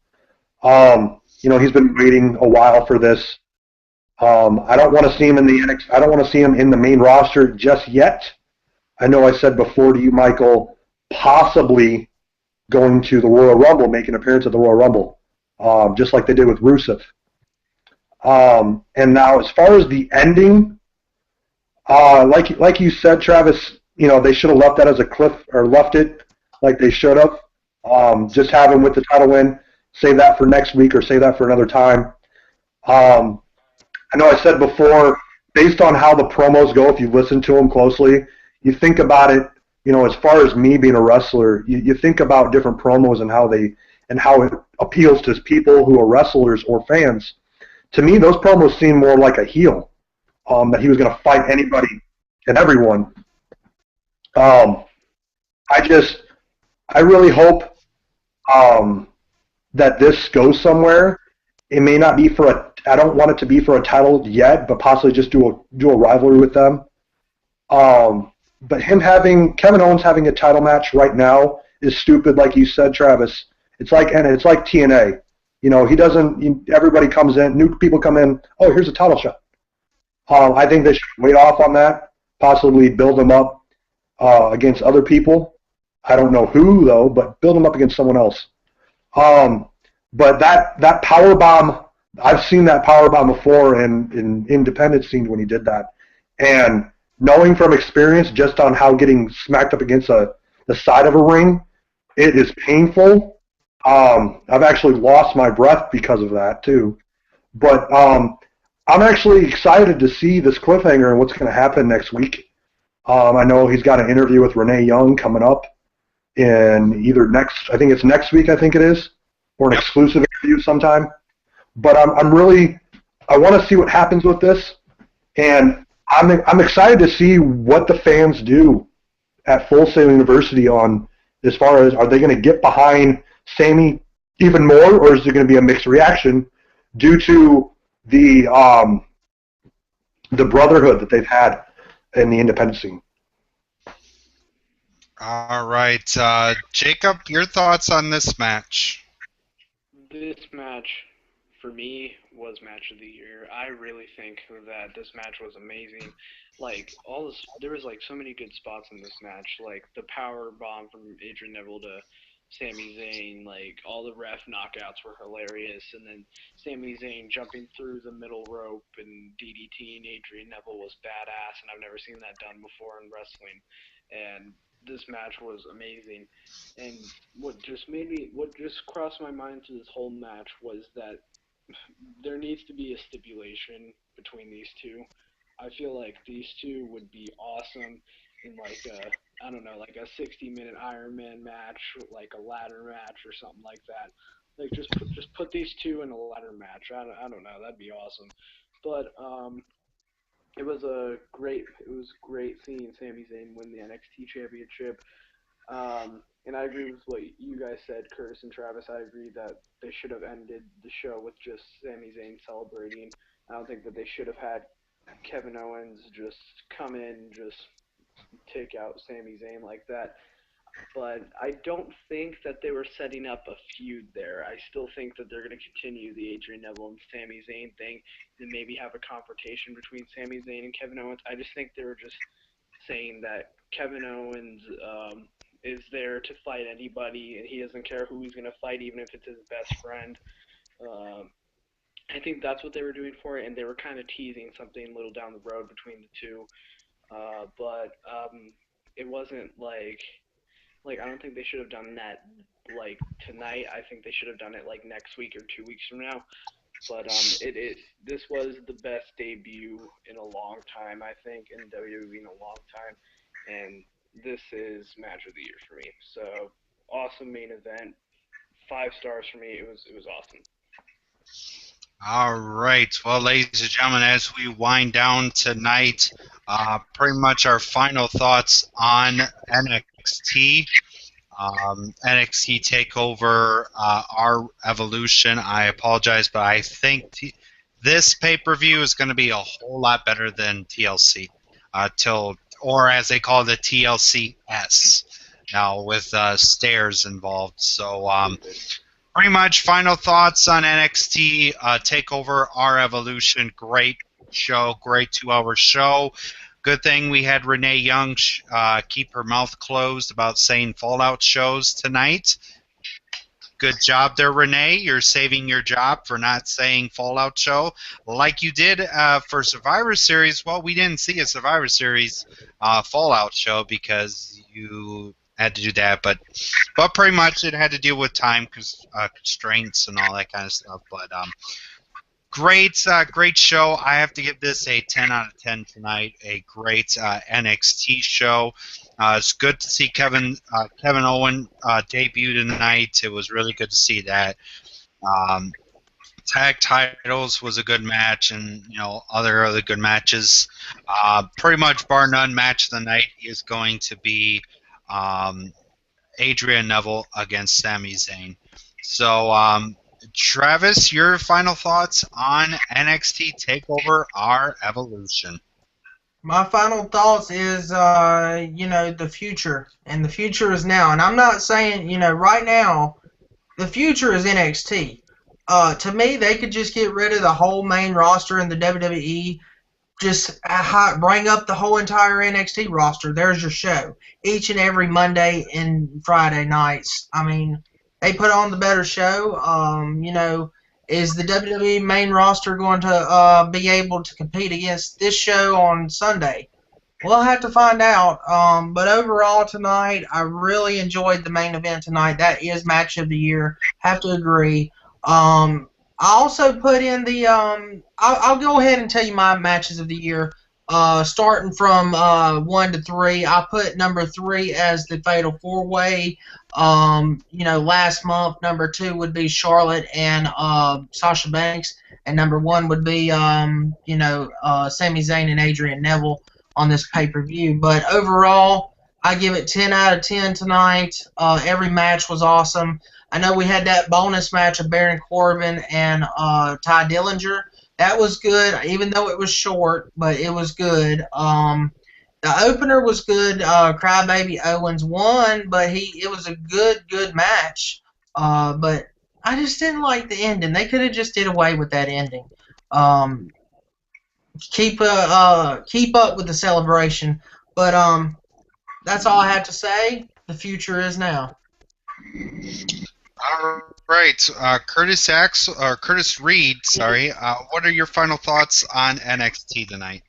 He's been waiting a while for this. I don't want to see him in the NXT. I don't want to see him in the main roster just yet. I know I said before to you, Michael, possibly going to the Royal Rumble, making an appearance at the Royal Rumble, just like they did with Rusev. And now, as far as the ending, like you said, Travis, they should have left that as a cliff, or left it like they should have. Just have him with the title win. Save that for next week, or save that for another time. I know I said before, based on how the promos go, if you listen to them closely, you think about it, as far as me being a wrestler, you think about different promos and how it appeals to people who are wrestlers or fans. To me, those promos seem more like a heel, that he was going to fight anybody and everyone. I really hope that this goes somewhere. It may not be I don't want it to be for a title yet, but possibly just do a rivalry with them. But Kevin Owens having a title match right now is stupid, like you said, Travis. It's like TNA. He doesn't. Everybody comes in, new people come in. Oh, here's a title shot. I think they should wait off on that. Possibly build them up against other people. I don't know who though, but build them up against someone else. But that power bomb, I've seen that power bomb before in independent scenes when he did that, and knowing from experience just on how getting smacked up against the side of a ring, it is painful. I've actually lost my breath because of that too. But I'm actually excited to see this cliffhanger and what's going to happen next week. I know he's got an interview with Renee Young coming up in I think it's next week, I think it is, or an exclusive interview sometime. But I want to see what happens with this, and I'm excited to see what the fans do at Full Sail University on as far as, are they going to get behind Sammy even more, or is there going to be a mixed reaction due to the brotherhood that they've had in the independent scene? All right, Jacob, your thoughts on this match? This match, for me, was match of the year. I really think that this match was amazing. Like there was like so many good spots in this match. Like the power bomb from Adrian Neville to Sami Zayn. Like all the ref knockouts were hilarious, and then Sami Zayn jumping through the middle rope and DDTing Adrian Neville was badass, and I've never seen that done before in wrestling. And this match was amazing. And what just crossed my mind through this whole match was that there needs to be a stipulation between these two. I feel like these two would be awesome in like a, I don't know, like a 60-minute Iron Man match, like a ladder match or something like that. Like just put these two in a ladder match. I don't know, that'd be awesome. But it was great seeing Sami Zayn win the NXT championship. And I agree with what you guys said, Curtis and Travis. I agree that they should have ended the show with just Sami Zayn celebrating. I don't think that they should have had Kevin Owens just come in, just take out Sami Zayn like that. But I don't think that they were setting up a feud there. I still think that they're going to continue the Adrian Neville and Sami Zayn thing, and maybe have a confrontation between Sami Zayn and Kevin Owens. I just think they were just saying that Kevin Owens is there to fight anybody, and he doesn't care who he's going to fight, even if it's his best friend. Um, I think that's what they were doing for it, and they were kind of teasing something a little down the road between the two. But it wasn't like I don't think they should have done that like tonight. I think they should have done it like next week or 2 weeks from now. But this was the best debut in a long time, I think, in WWE in a long time, and this is match of the year for me. So awesome main event, 5 stars for me. It was awesome. All right. Well, ladies and gentlemen, as we wind down tonight, pretty much our final thoughts on NXT. NXT Takeover, our evolution. I apologize, but I think this pay-per-view is going to be a whole lot better than TLC, or as they call it, the TLCS. Now with stairs involved. So pretty much final thoughts on NXT Takeover, our evolution. Great show, great 2-hour show. Good thing we had Renee Young keep her mouth closed about saying Fallout shows tonight. Good job there, Renee. You're saving your job for not saying Fallout show like you did for Survivor Series. Well, we didn't see a Survivor Series Fallout show because you had to do that, but pretty much it had to deal with time constraints and all that kind of stuff. But great show. I have to give this a 10 out of 10 tonight. A great NXT show. It's good to see Kevin Owen debut tonight. It was really good to see that. Tag titles was a good match, and other good matches. Pretty much bar none, match of the night is going to be Adrian Neville against Sami Zayn. So, Travis, your final thoughts on NXT Takeover, our evolution. My final thoughts is, the future, and the future is now. And I'm not saying, right now, the future is NXT. To me, they could just get rid of the whole main roster in the WWE. Just bring up the whole entire NXT roster. There's your show. Each and every Monday and Friday nights. I mean, they put on the better show. Is the WWE main roster going to be able to compete against this show on Sunday? We'll have to find out. But overall tonight, I really enjoyed the main event tonight. That is match of the year. Have to agree. I also put in the. I'll go ahead and tell you my matches of the year. Starting from 1 to 3, I put number 3 as the Fatal 4-Way. Last month, number 2 would be Charlotte and Sasha Banks, and number 1 would be Sami Zayn and Adrian Neville on this pay-per-view. But overall, I give it 10 out of 10 tonight. Every match was awesome. I know we had that bonus match of Baron Corbin and Ty Dillinger. That was good, even though it was short, but it was good. The opener was good. Crybaby Owens won, but it was a good match. But I just didn't like the ending. They could have just did away with that ending. Keep up with the celebration. But that's all I have to say. The future is now. All right, Curtis Reed. Sorry. What are your final thoughts on NXT tonight?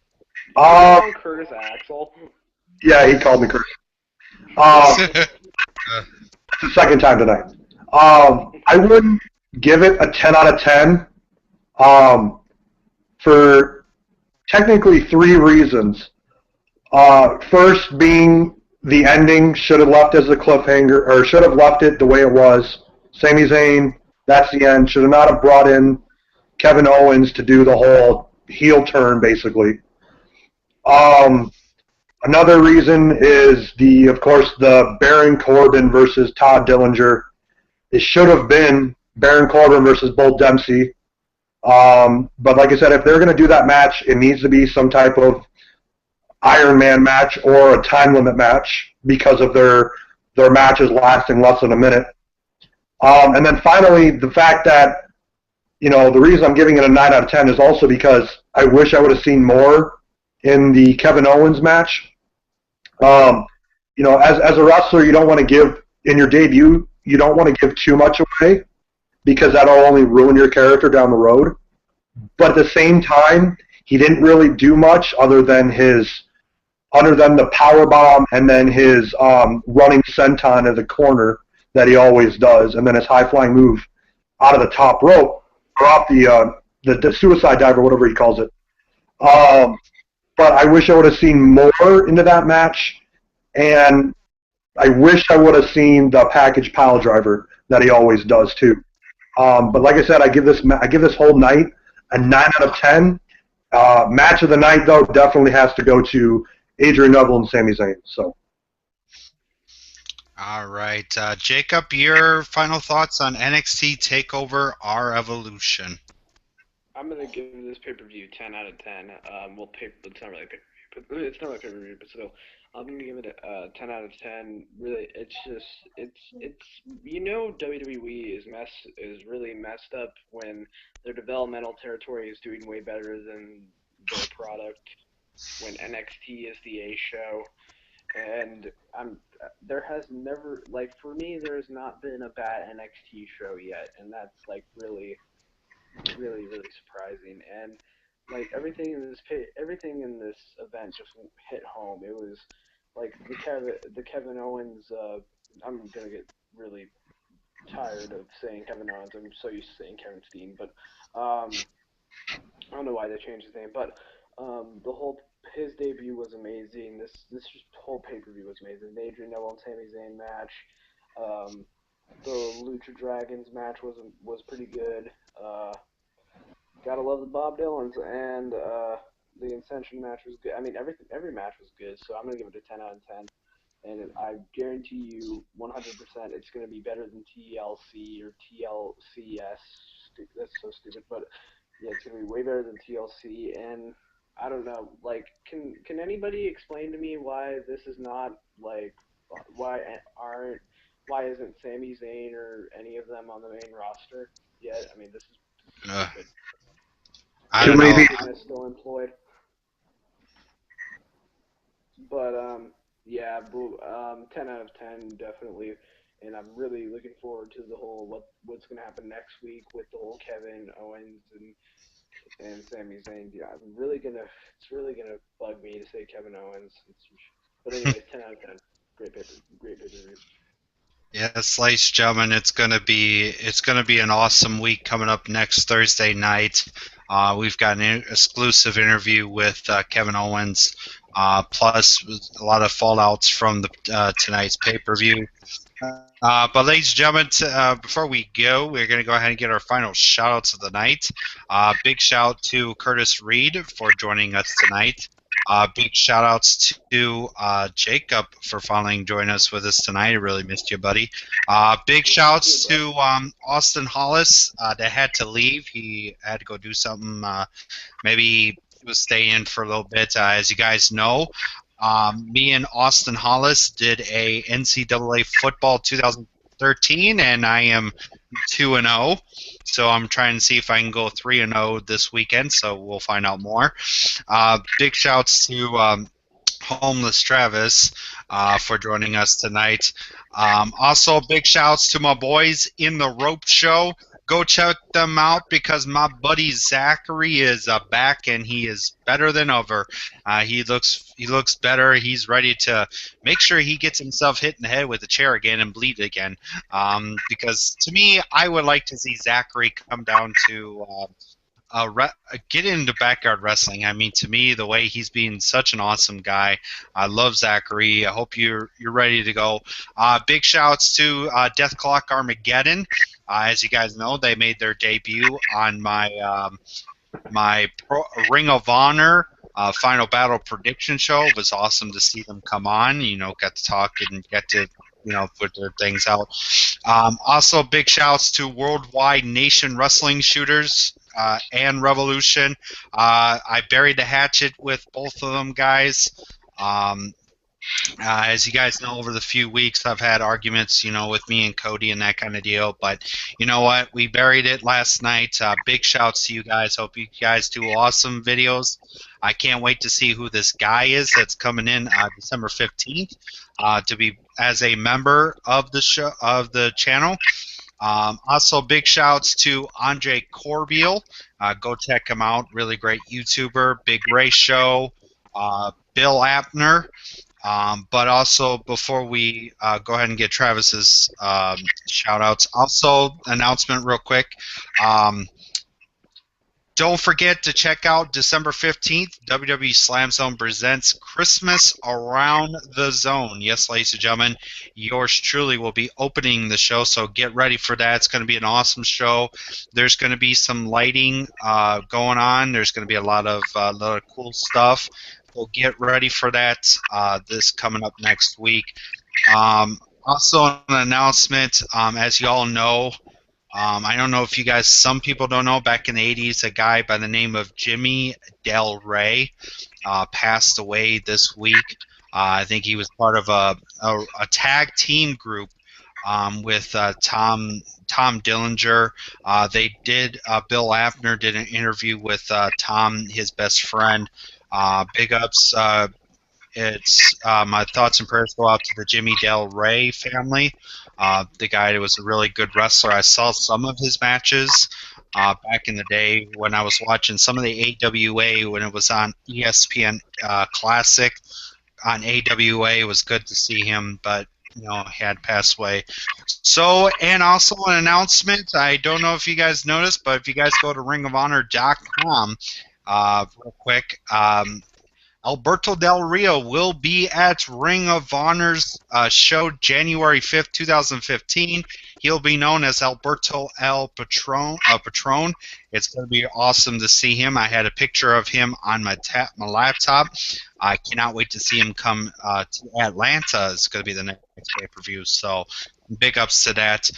Curtis Axel. Yeah, he called me Curtis. It's the second time tonight. I wouldn't give it a 10 out of 10 for technically 3 reasons. First being the ending should have left as a cliffhanger, or should have left it the way it was. Sami Zayn, that's the end. Should have not have brought in Kevin Owens to do the whole heel turn, basically. Another reason is of course, the Baron Corbin versus Todd Dillinger. It should have been Baron Corbin versus Bull Dempsey. But like I said, if they're going to do that match, it needs to be some type of Iron Man match or a time limit match because of their matches lasting less than a minute. And then finally, the fact that, the reason I'm giving it a 9 out of 10 is also because I wish I would have seen more in the Kevin Owens match. As a wrestler, you don't want to give, in your debut, you don't want to give too much away because that'll only ruin your character down the road. But at the same time, he didn't really do much other than the power bomb and then his running senton in the corner that he always does, and then his high flying move out of the top rope or off the suicide dive or whatever he calls it. But I wish I would have seen more into that match, and I wish I would have seen the package pile driver that he always does too. But like I said, I give this whole night a 9 out of 10. Match of the night, though, definitely has to go to Adrian Neville and Sami Zayn. So. All right, Jacob, your final thoughts on NXT Takeover: Our Evolution. I'm gonna give this pay-per-view 10 out of 10. It's not really pay-per-view, but it's not really pay-per-view, but still, I'm gonna give it a 10 out of 10. Really, it's WWE is really messed up when their developmental territory is doing way better than their product. When NXT is the A show, and there has never, for me, there has not been a bad NXT show yet, and that's really really, really surprising. And everything in this event just hit home. It was the Kevin Owens. I'm gonna get really tired of saying Kevin Owens. I'm so used to saying Kevin Steen, but I don't know why they changed his name. But his debut was amazing. This whole pay-per-view was amazing. The Adrian Neville and Sami Zayn match. The Lucha Dragons match was pretty good. Gotta love the Bob Dylans, and the Ascension match was good. I mean, every match was good, so I'm gonna give it a 10 out of 10. And I guarantee you, 100%, it's gonna be better than TLC or TLCS. That's so stupid, but yeah, it's gonna be way better than TLC. And I don't know, can anybody explain to me why this is not why isn't Sami Zayn or any of them on the main roster yet? I mean, this is stupid. I don't know. Is still employed. But yeah, 10 out of 10 definitely, and I'm really looking forward to the whole what's gonna happen next week with the whole Kevin Owens and and Sami Zayn. Yeah, it's really gonna bug me to say Kevin Owens. But anyways, 10 out of 10. Great pay-per-view. Yes, ladies and gentlemen, it's gonna be an awesome week coming up next Thursday night. We've got an exclusive interview with Kevin Owens, plus a lot of fallouts from the tonight's pay-per-view. But ladies and gentlemen, before we go, we're going to go ahead and get our final shout-outs of the night. Big shout to Curtis Reed for joining us tonight. Big shout-outs to Jacob for finally joining us with us tonight. I really missed you, buddy. Big shouts to Austin Hollis that had to leave. He had to go do something. Maybe he was staying for a little bit. As you guys know, me and Austin Hollis did a NCAA football 2013, and I am 2-0. So I'm trying to see if I can go 3-0 this weekend. So we'll find out more. Big shouts to Homeless Travis for joining us tonight. Also, big shouts to my boys in the Rope Show. Go check them out because my buddy Zachary is back and he is better than ever. He looks better. He's ready to make sure he gets himself hit in the head with a chair again and bleed again. Because to me, I would like to see Zachary come down to get into backyard wrestling. I mean, to me, the way he's being such an awesome guy. I love Zachary. I hope you're ready to go. Big shouts to Death Clock Armageddon. As you guys know, they made their debut on my Ring of Honor Final Battle prediction show. It was awesome to see them come on. Got to talk and get to put their things out. Also, big shouts to Worldwide Nation Wrestling Shooters and Revolution. I buried the hatchet with both of them guys. As you guys know, over the few weeks, I've had arguments, with me and Cody and that kind of deal. But you know what? We buried it last night. Big shouts to you guys. Hope you guys do awesome videos. I can't wait to see who this guy is that's coming in December 15th to be as a member of the show of the channel. Also, big shouts to Andre Corbeil. Go check him out. Really great YouTuber. Big Race Show. Bill Apner. But also, before we go ahead and get Travis's shout-outs, also, announcement real quick. Don't forget to check out December 15th, WWE Slam Zone presents Christmas Around the Zone. Yes, ladies and gentlemen, yours truly will be opening the show, so get ready for that. It's going to be an awesome show. There's going to be some lighting going on. There's going to be a lot of cool stuff. So get ready for that this coming up next week. Also, an announcement, as you all know, I don't know if you guys, some people don't know, back in the 80s, a guy by the name of Jimmy Del Rey passed away this week. I think he was part of a tag team group with Tom Dillinger. Bill Apner did an interview with Tom, his best friend. Big ups. It's my thoughts and prayers go out to the Jimmy Del Rey family. The guy was a really good wrestler. I saw some of his matches back in the day when I was watching some of the AWA when it was on ESPN Classic on AWA. It was good to see him, but he had passed away. So, and also an announcement. I don't know if you guys noticed, but if you guys go to ringofhonor.com real quick, Alberto Del Rio will be at Ring of Honor's show January 5th, 2015. He'll be known as Alberto El Patron. It's going to be awesome to see him. I had a picture of him on my laptop. I cannot wait to see him come to Atlanta. It's going to be the next pay-per-view, so big ups to that.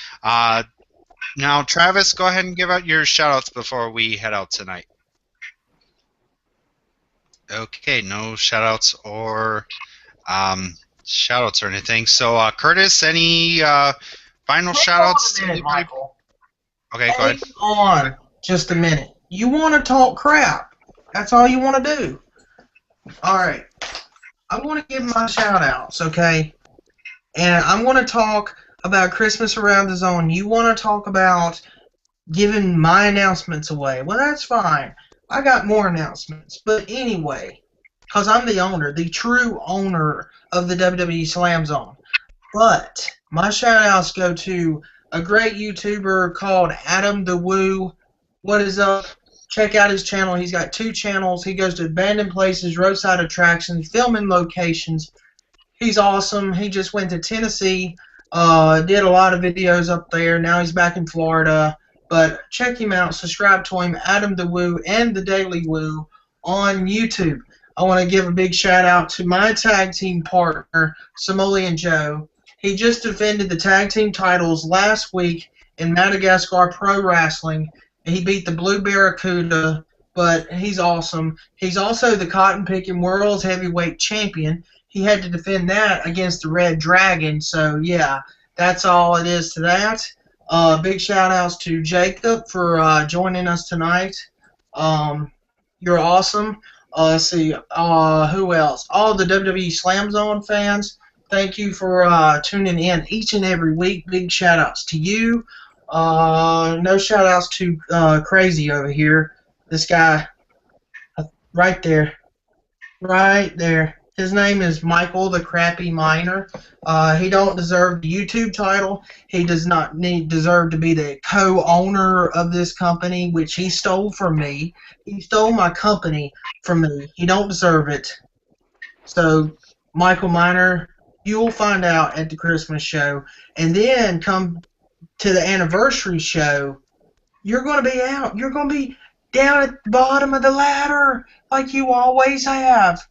Now, Travis, go ahead and give out your shout-outs before we head out tonight. Okay, no shout-outs or shout-outs or anything. So, Curtis, any final shout-outs to anybody? Michael. Okay, go ahead. Hang on just a minute. You want to talk crap. That's all you want to do. All right. I want to give my shout-outs, okay? And I'm going to talk about Christmas Around the Zone. You want to talk about giving my announcements away. Well, that's fine. I got more announcements. But anyway, because I'm the owner, the true owner of the WWE Slam Zone. But my shout outs go to a great YouTuber called Adam the Woo. What is up? Check out his channel. He's got 2 channels. He goes to abandoned places, roadside attractions, filming locations. He's awesome. He just went to Tennessee, did a lot of videos up there. Now he's back in Florida. But check him out. Subscribe to him, Adam the Woo and the Daily Woo on YouTube. I want to give a big shout out to my tag team partner, Samoleon Joe. He just defended the tag team titles last week in Madagascar Pro Wrestling. He beat the Blue Barracuda, but he's awesome. He's also the Cotton Picking World's Heavyweight Champion. He had to defend that against the Red Dragon, so yeah, that's all it is to that. Big shout outs to Jacob for joining us tonight. You're awesome. Let's see, who else? All the WWE Slam Zone fans, thank you for tuning in each and every week. Big shout outs to you. No shout outs to Crazy over here. This guy, right there. Right there. His name is Michael the Crappy Miner. He don't deserve the YouTube title. He does not deserve to be the co-owner of this company, which he stole from me. He stole my company from me. He don't deserve it. So, Michael Miner, you'll find out at the Christmas show. And then come to the anniversary show, you're going to be out. You're going to be down at the bottom of the ladder like you always have.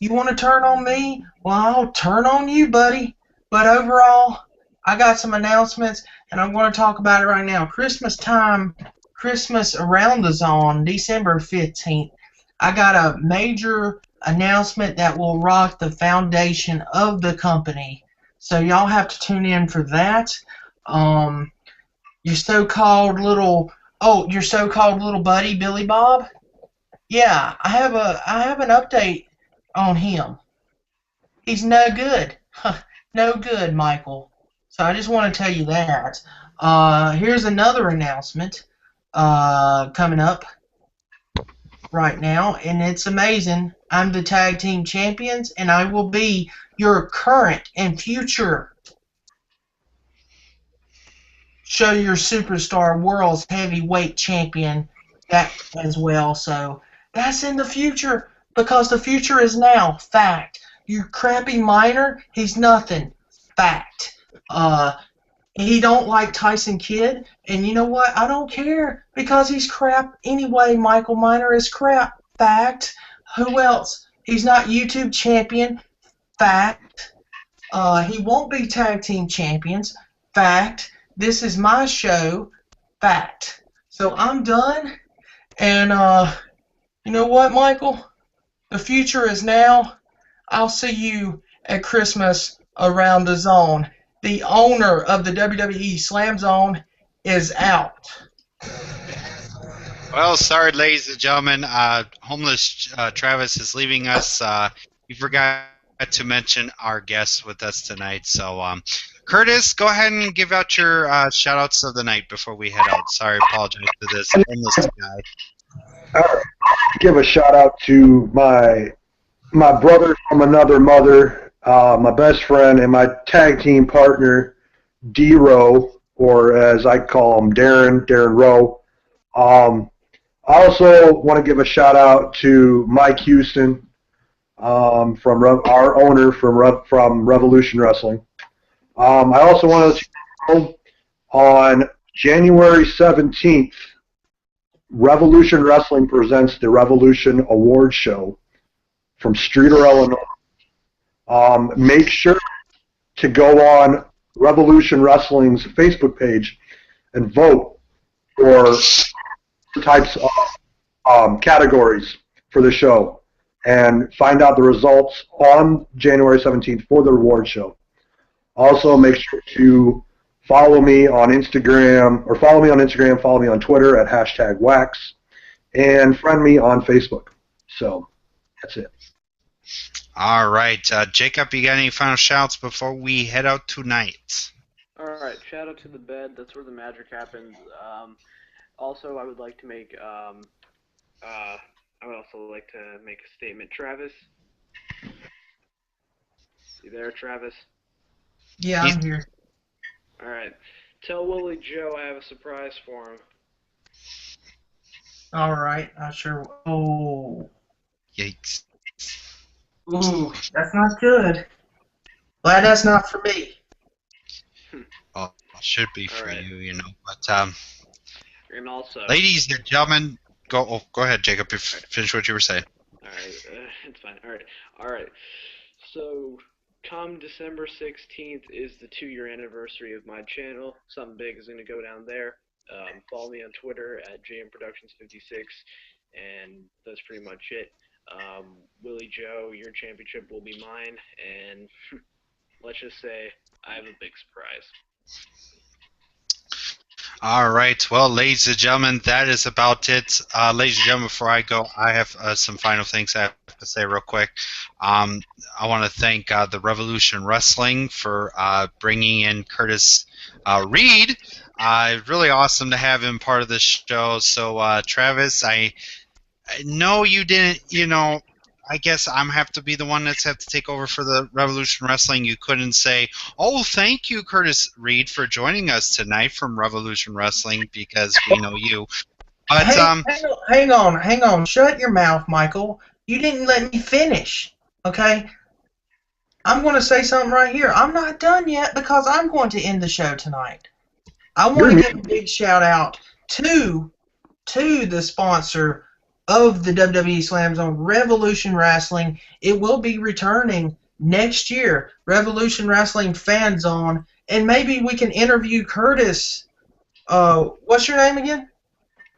You want to turn on me? Well, I'll turn on you, buddy. But overall, I got some announcements, and I'm going to talk about it right now. Christmas time, Christmas around the zone, December 15th. I got a major announcement that will rock the foundation of the company. So y'all have to tune in for that. Your so-called little buddy, Billy Bob. Yeah, I have an update on him. He's no good. No good, Michael. So I just want to tell you that. Here's another announcement coming up right now, and it's amazing. I'm the tag team champions, and I will be your current and future Show Your Superstar World's Heavyweight Champion that as well. So that's in the future, because the future is now. Fact. You crappy Miner, he's nothing. Fact. He don't like Tyson Kidd, and you know what? I don't care, because he's crap anyway. Michael Miner is crap. Fact. Who else? He's not YouTube champion. Fact. He won't be tag team champions. Fact. This is my show. Fact. So I'm done, and you know what, Michael? The future is now. I'll see you at Christmas around the zone. The owner of the WWE Slam Zone is out. Well, sorry, ladies and gentlemen. Homeless Travis is leaving us. You forgot to mention our guest with us tonight. So, Curtis, go ahead and give out your shout-outs of the night before we head out. Sorry, apologize to this homeless guy. All right. Give a shout-out to my brother from another mother, my best friend, and my tag team partner, D-Row, or as I call him, Darren Rowe. I also want to give a shout-out to Mike Houston, from our owner from Revolution Wrestling. I also want to know on January 17th, Revolution Wrestling presents the Revolution Award Show from Streeter, Illinois. Make sure to go on Revolution Wrestling's Facebook page and vote for types of categories for the show, and find out the results on January 17th for the award show. Also, make sure to follow me on Instagram, follow me on Twitter at #Wax, and friend me on Facebook. So, that's it. All right. Jacob, you got any final shouts before we head out tonight? Alright, shout out to the bed. That's where the magic happens. Also, I would like to make I would also like to make a statement. Travis, you there, Travis? Yeah, I'm here. All right. Tell Willie Joe I have a surprise for him. All right, I sure. Oh, Yikes. ooh, that's not good. Glad that's not for me. Oh, should be All for right. you, you know. But And also, ladies and gentlemen, go ahead, Jacob. Finish what you were saying. all right, it's fine. All right. So, come December 16th is the 2-year anniversary of my channel. Something big is going to go down there. Follow me on Twitter at JMProductions56, and that's pretty much it. Willie Joe, your championship will be mine, and let's just say I have a big surprise. All right. Well, ladies and gentlemen, that is about it. Ladies and gentlemen, before I go, I have some final things I have to say real quick. I want to thank the Revolution Wrestling for bringing in Curtis Reed. Really awesome to have him part of this show. So, Travis, I know you didn't, you know, I guess I'm have to be the one that's have to take over for the Revolution Wrestling. You couldn't say, "Oh, thank you, Curtis Reed, for joining us tonight from Revolution Wrestling," because we know you. But Hang on. Shut your mouth, Michael. You didn't let me finish. Okay? I'm going to say something right here. I'm not done yet because I'm going to end the show tonight. I want to give a big shout out to the sponsor of the WWE Slam Zone, Revolution Wrestling. It will be returning next year, Revolution Wrestling Fan Zone, and maybe we can interview Curtis. What's your name again?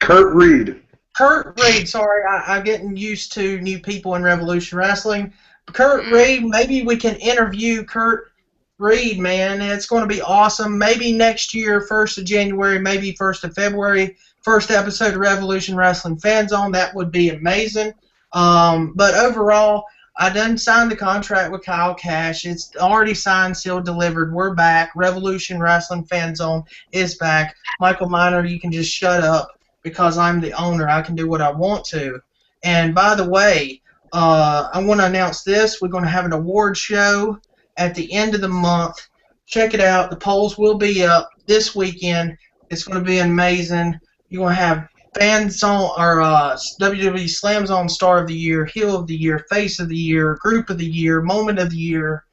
Kurt Reed. Kurt Reed. Sorry, I'm getting used to new people in Revolution Wrestling. Kurt Reed, maybe we can interview Kurt Reed, man. It's going to be awesome. Maybe next year, 1st of January, maybe 1st of February, first episode of Revolution Wrestling Fan Zone. That would be amazing. But overall, I done signed the contract with Kyle Cash. It's already signed, sealed, delivered. We're back. Revolution Wrestling Fan Zone is back. Michael Miner, you can just shut up because I'm the owner. I can do what I want to. And by the way, I want to announce this. We're going to have an award show at the end of the month. Check it out. The polls will be up this weekend. It's going to be amazing. You're going to have Fan Zone or WWE Slam Zone Star of the Year, Heel of the Year, Face of the Year, Group of the Year, Moment of the Year.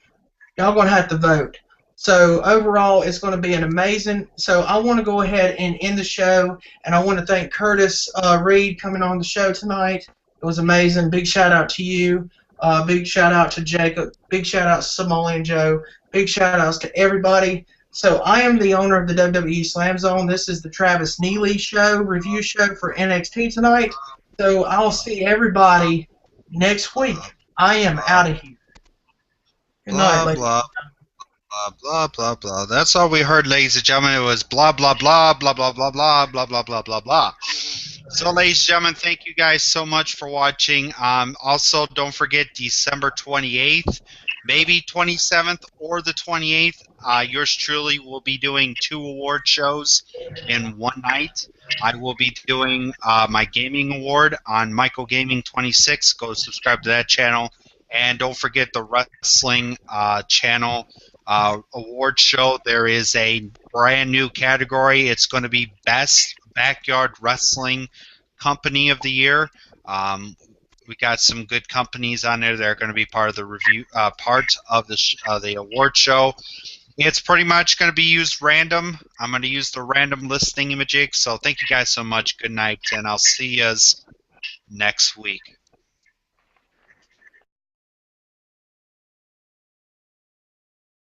Y'all going to have to vote. So overall, it's going to be an amazing. So I want to go ahead and end the show, and I want to thank Curtis Reed coming on the show tonight. It was amazing. Big shout out to you. Big shout out to Jacob. Big shout out to Somalian Joe. Big shout outs to everybody. So I am the owner of the WWE Slam Zone. This is the Travis Neely show, review show for NXT tonight. So I'll see everybody next week. I am out of here. Good night, ladies. blah blah blah blah. That's all we heard, ladies and gentlemen. It was blah blah blah blah blah blah blah blah blah blah blah blah. So, ladies and gentlemen, thank you guys so much for watching. Also, don't forget December 28th, maybe 27th or the 28th. Yours truly will be doing 2 award shows in one night. I will be doing my gaming award on Michael Gaming 26. Go subscribe to that channel. And don't forget the wrestling channel award show. There is a brand new category. It's going to be Best Backyard Wrestling Company of the Year. We got some good companies on there that are going to be part of the review, part of the award show. It's pretty much going to be used random. I'm going to use the random list thingamajig. So thank you guys so much. Good night, and I'll see you next week.